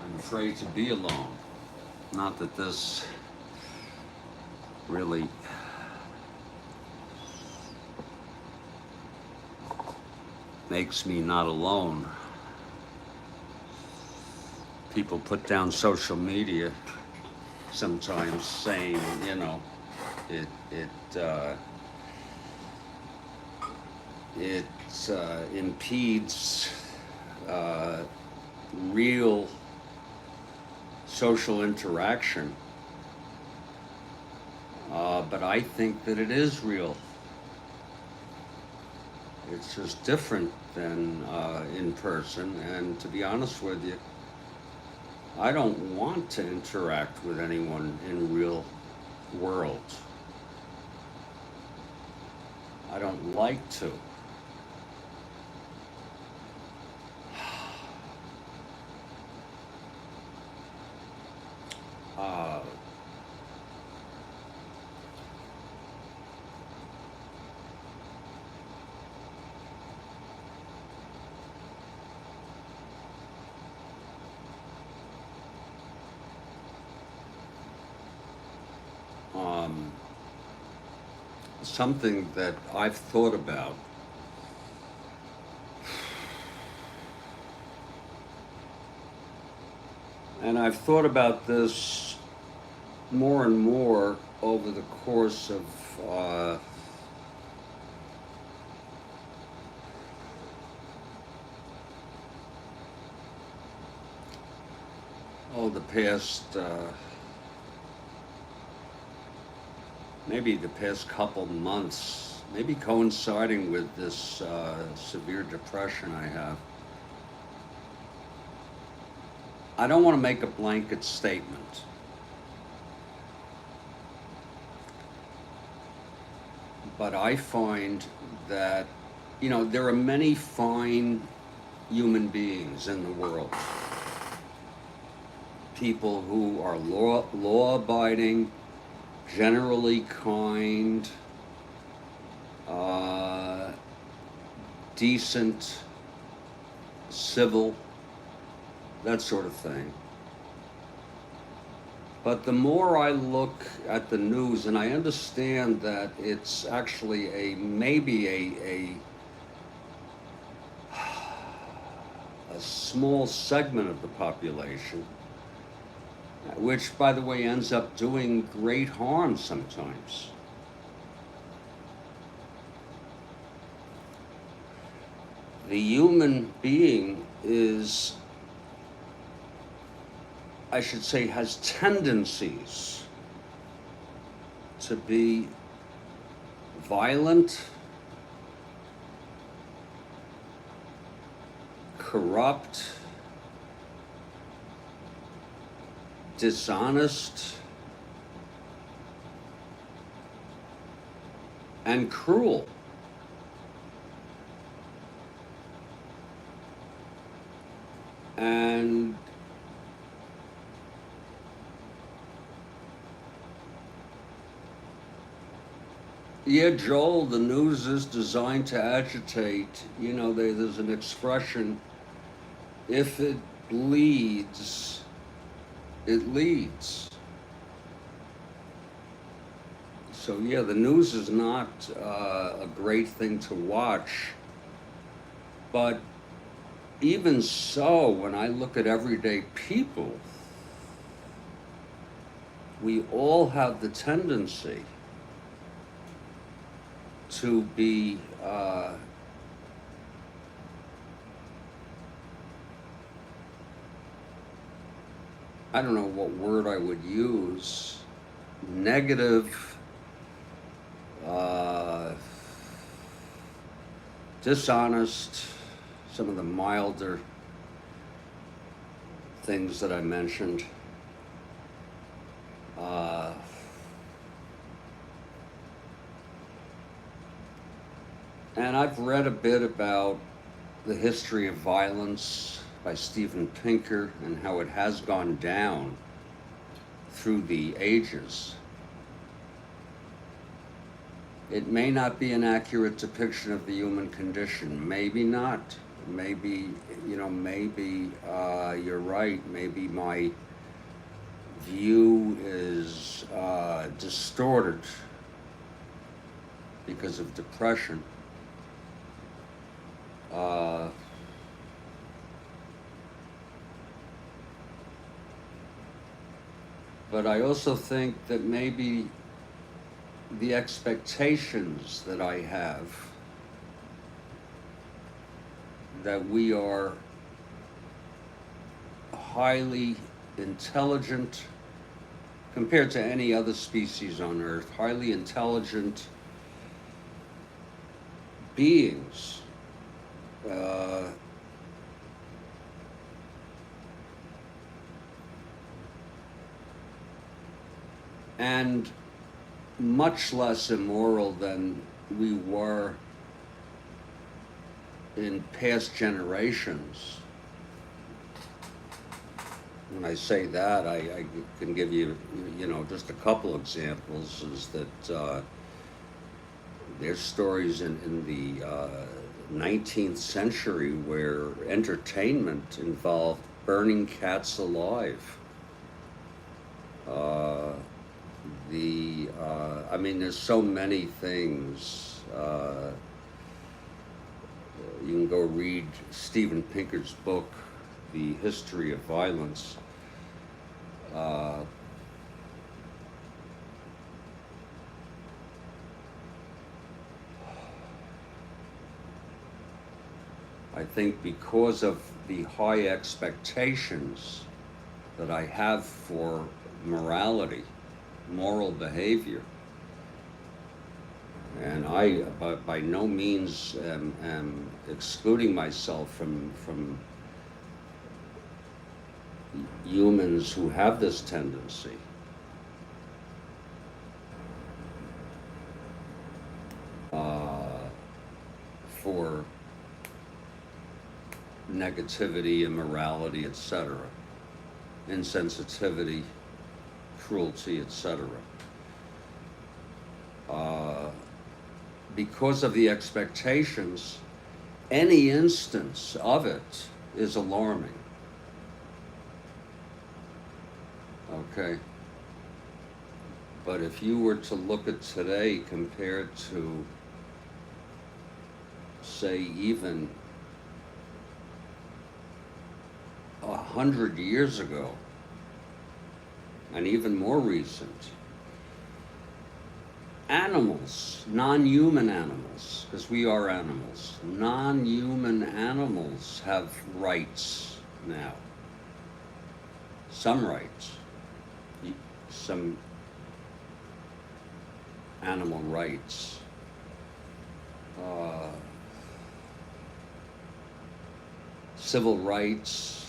I'm afraid to be alone. Not that this really makes me not alone. People put down social media sometimes saying, you know, it impedes real social interaction. But I think that it is real. It's just different than in person, and to be honest with you, I don't want to interact with anyone in real world. I don't like to. Something that I've thought about. And I've thought about this more and more over the course of the past maybe the past couple months, maybe coinciding with this severe depression I have. I don't want to make a blanket statement, but I find that, you know, there are many fine human beings in the world. People who are law-abiding, generally kind, decent, civil, that sort of thing. But the more I look at the news, and I understand that it's actually maybe a small segment of the population, which, by the way, ends up doing great harm sometimes. The human being is, I should say, has tendencies to be violent, corrupt, dishonest, and cruel. And yeah, Joel, the news is designed to agitate. You know, there's an expression, if it bleeds, it leads. So yeah, the news is not a great thing to watch, but even so, when I look at everyday people, we all have the tendency to be I don't know what word I would use, negative, dishonest, some of the milder things that I mentioned. And I've read a bit about the history of violence by Steven Pinker and how it has gone down through the ages. It may not be an accurate depiction of the human condition. Maybe not. Maybe, maybe you're right. Maybe my view is distorted because of depression. But I also think that maybe the expectations that I have that we are highly intelligent compared to any other species on Earth, highly intelligent beings. And much less immoral than we were in past generations. When I say that, I can give you, just a couple examples. Is that there's stories in the 19th century where entertainment involved burning cats alive. There's so many things. You can go read Steven Pinker's book, The History of Violence. I think because of the high expectations that I have for morality, moral behavior, and I by no means am excluding myself from humans who have this tendency. For negativity, immorality, etc., insensitivity, cruelty, etc. Because of the expectations, any instance of it is alarming. Okay? But if you were to look at today compared to, say, even 100 years ago, and even more recent, animals, non-human animals, because we are animals, non-human animals have rights now. Some rights. Some animal rights. Civil rights,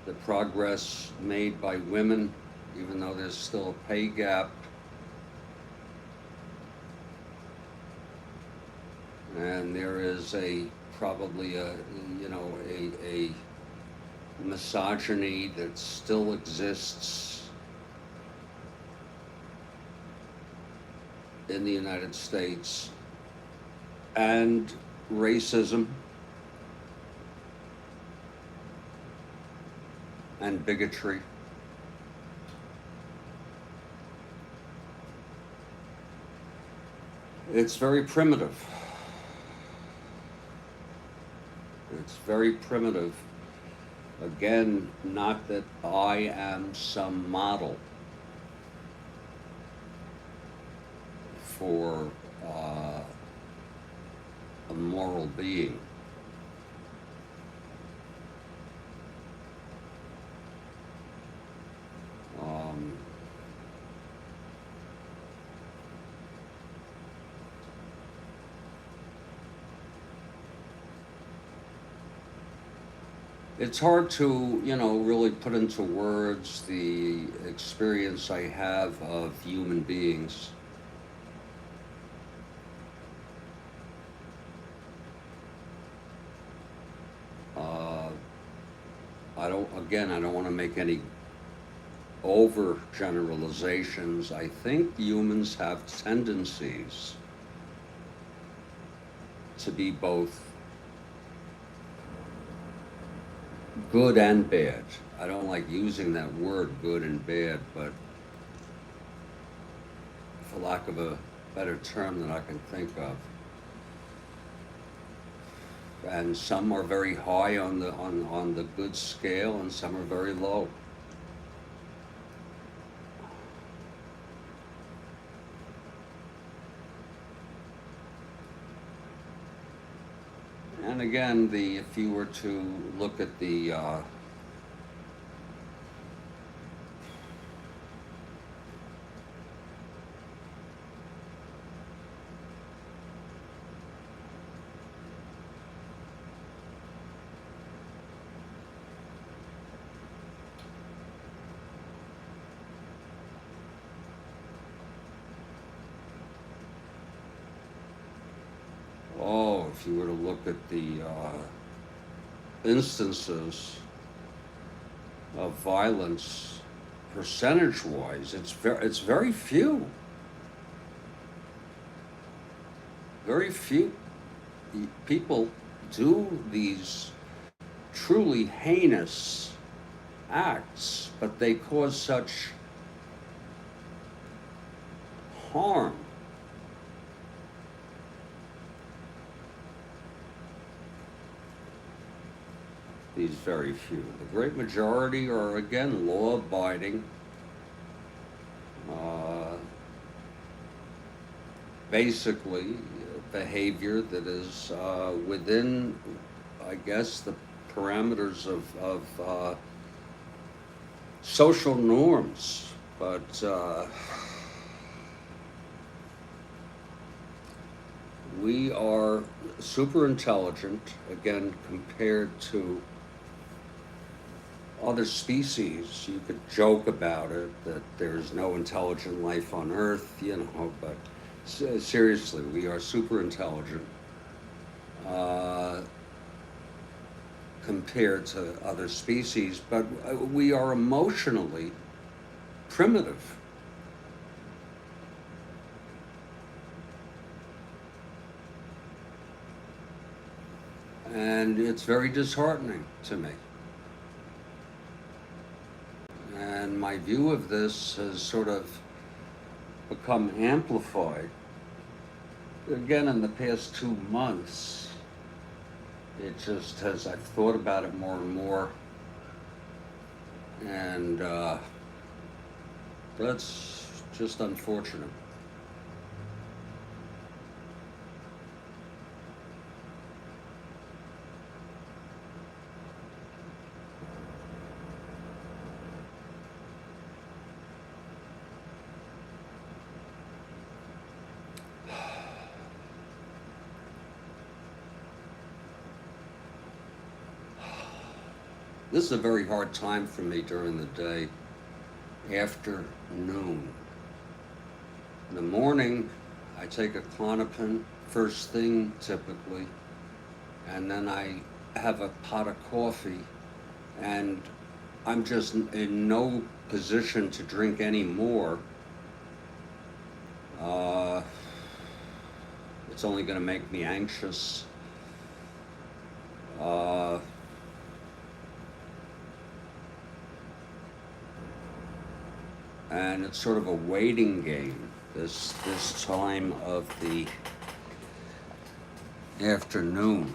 the progress made by women, even though there's still a pay gap. And there is probably a misogyny that still exists in the United States, and racism and bigotry. It's very primitive. It's very primitive. Again, not that I am some model for a moral being. it's hard to, really put into words the experience I have of human beings. Uh, I don't want to make any over generalizations. I think humans have tendencies to be both good and bad. I don't like using that word, good and bad, but for lack of a better term that I can think of. And some are very high on the good scale, and some are very low. And again, if you were to look at the if you were to look at the instances of violence, percentage-wise, it's very few. Very few people do these truly heinous acts, but they cause such harm. These very few. The great majority are, again, law-abiding, basically behavior that is within, I guess, the parameters of social norms. But we are super intelligent, again, compared to other species. You could joke about it, that there's no intelligent life on Earth, but seriously, we are super intelligent compared to other species, but we are emotionally primitive. And it's very disheartening to me. And my view of this has sort of become amplified. Again, in the past 2 months, it just has, I've thought about it more and more. And that's just unfortunate. This is a very hard time for me during the day, after noon. In the morning, I take a Klonopin first thing typically, and then I have a pot of coffee, and I'm just in no position to drink any more. It's only going to make me anxious. And it's sort of a waiting game, this time of the afternoon.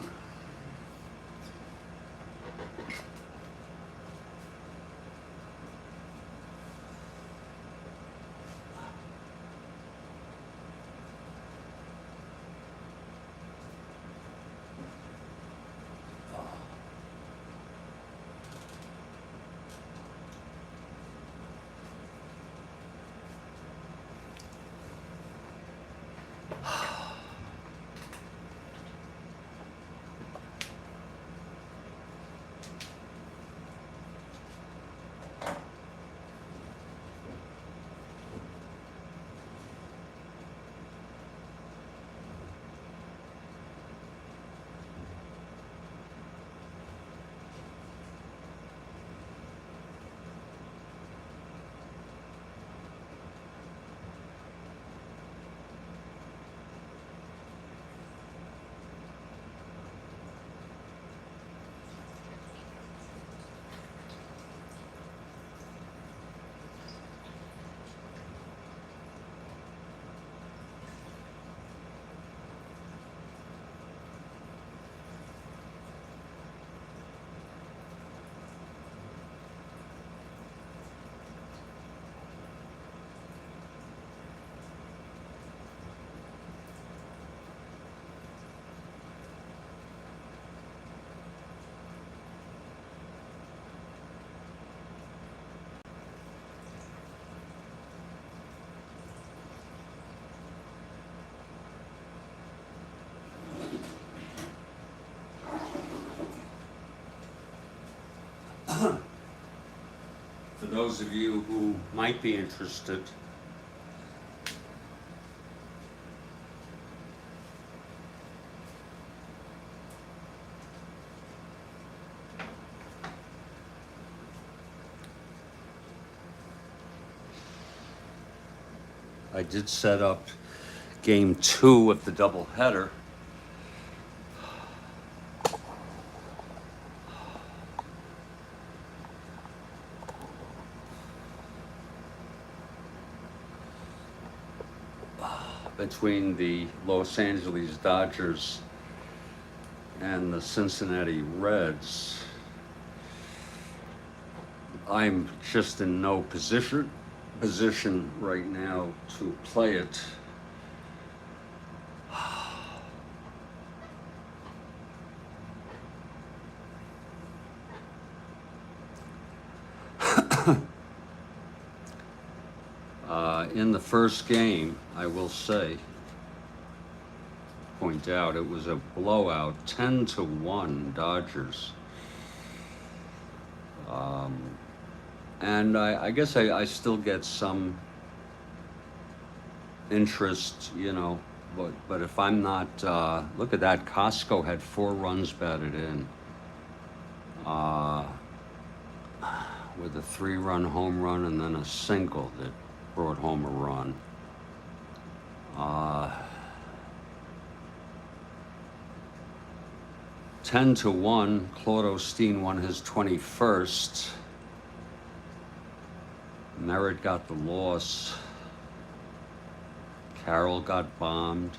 those of you who might be interested, I did set up game 2 of the doubleheader. Between the Los Angeles Dodgers and the Cincinnati Reds. I'm just in no position right now to play it. In the first game, I will point out, it was a blowout, 10-1 Dodgers. And I guess I still get some interest, you know, but if I'm not, look at that, Costco had 4 runs batted in with a 3-run home run and then a single that brought home a run. 10-1, Claude Osteen won his 21st. Merritt got the loss. Karl got bombed.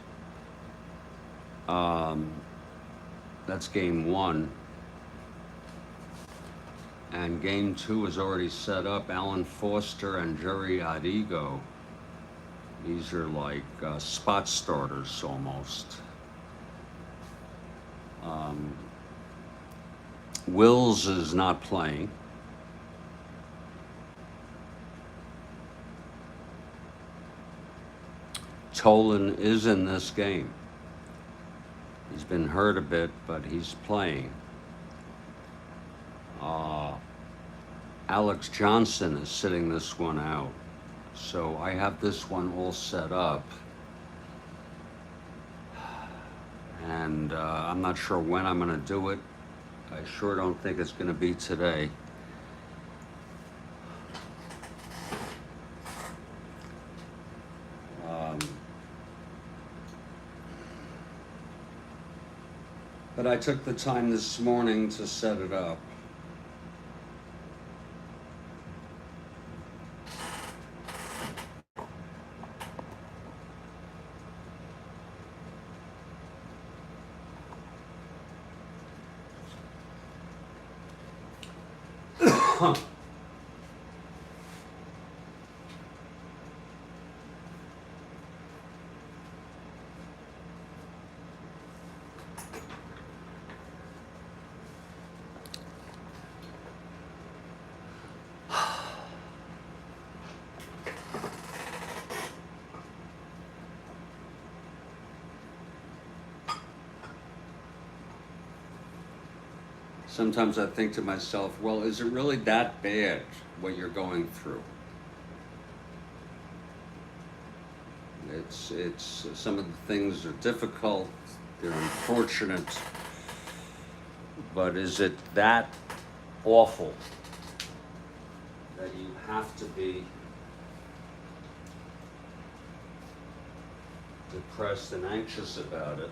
That's game 1. And game 2 is already set up. Alan Foster and Jerry Adigo. These are like spot starters almost. Wills is not playing. Tolan is in this game. He's been hurt a bit, but he's playing. Alex Johnson is sitting this one out. So I have this one all set up. And I'm not sure when I'm going to do it. I sure don't think it's going to be today. But I took the time this morning to set it up. Sometimes I think to myself, well, is it really that bad what you're going through? It's some of the things are difficult, they're unfortunate, but is it that awful that you have to be depressed and anxious about it?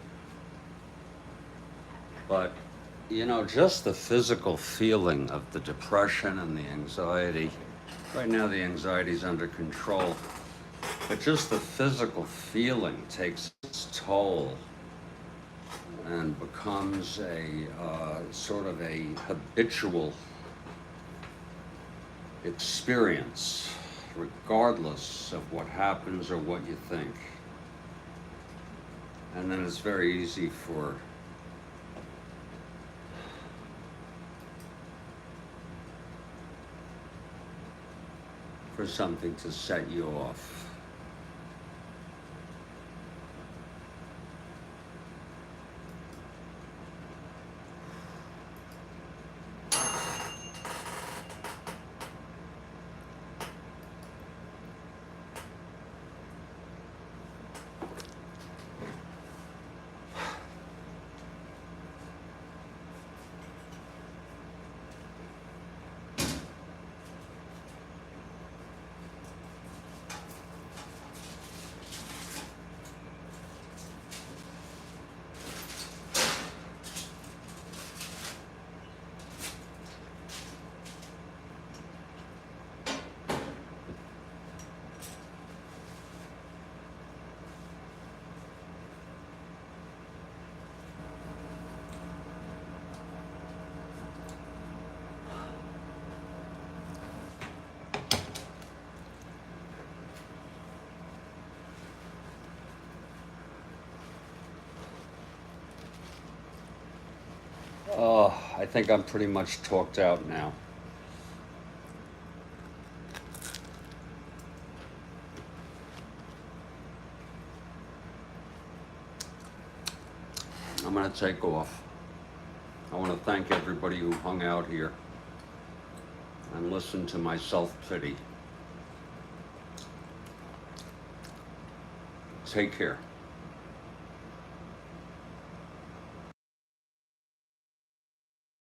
But you know, just the physical feeling of the depression and the anxiety. Right now the anxiety's under control, but just the physical feeling takes its toll and becomes a sort of a habitual experience, regardless of what happens or what you think. And then it's very easy for something to set you off. I think I'm pretty much talked out now. I'm going to take off. I want to thank everybody who hung out here and listened to my self-pity. Take care.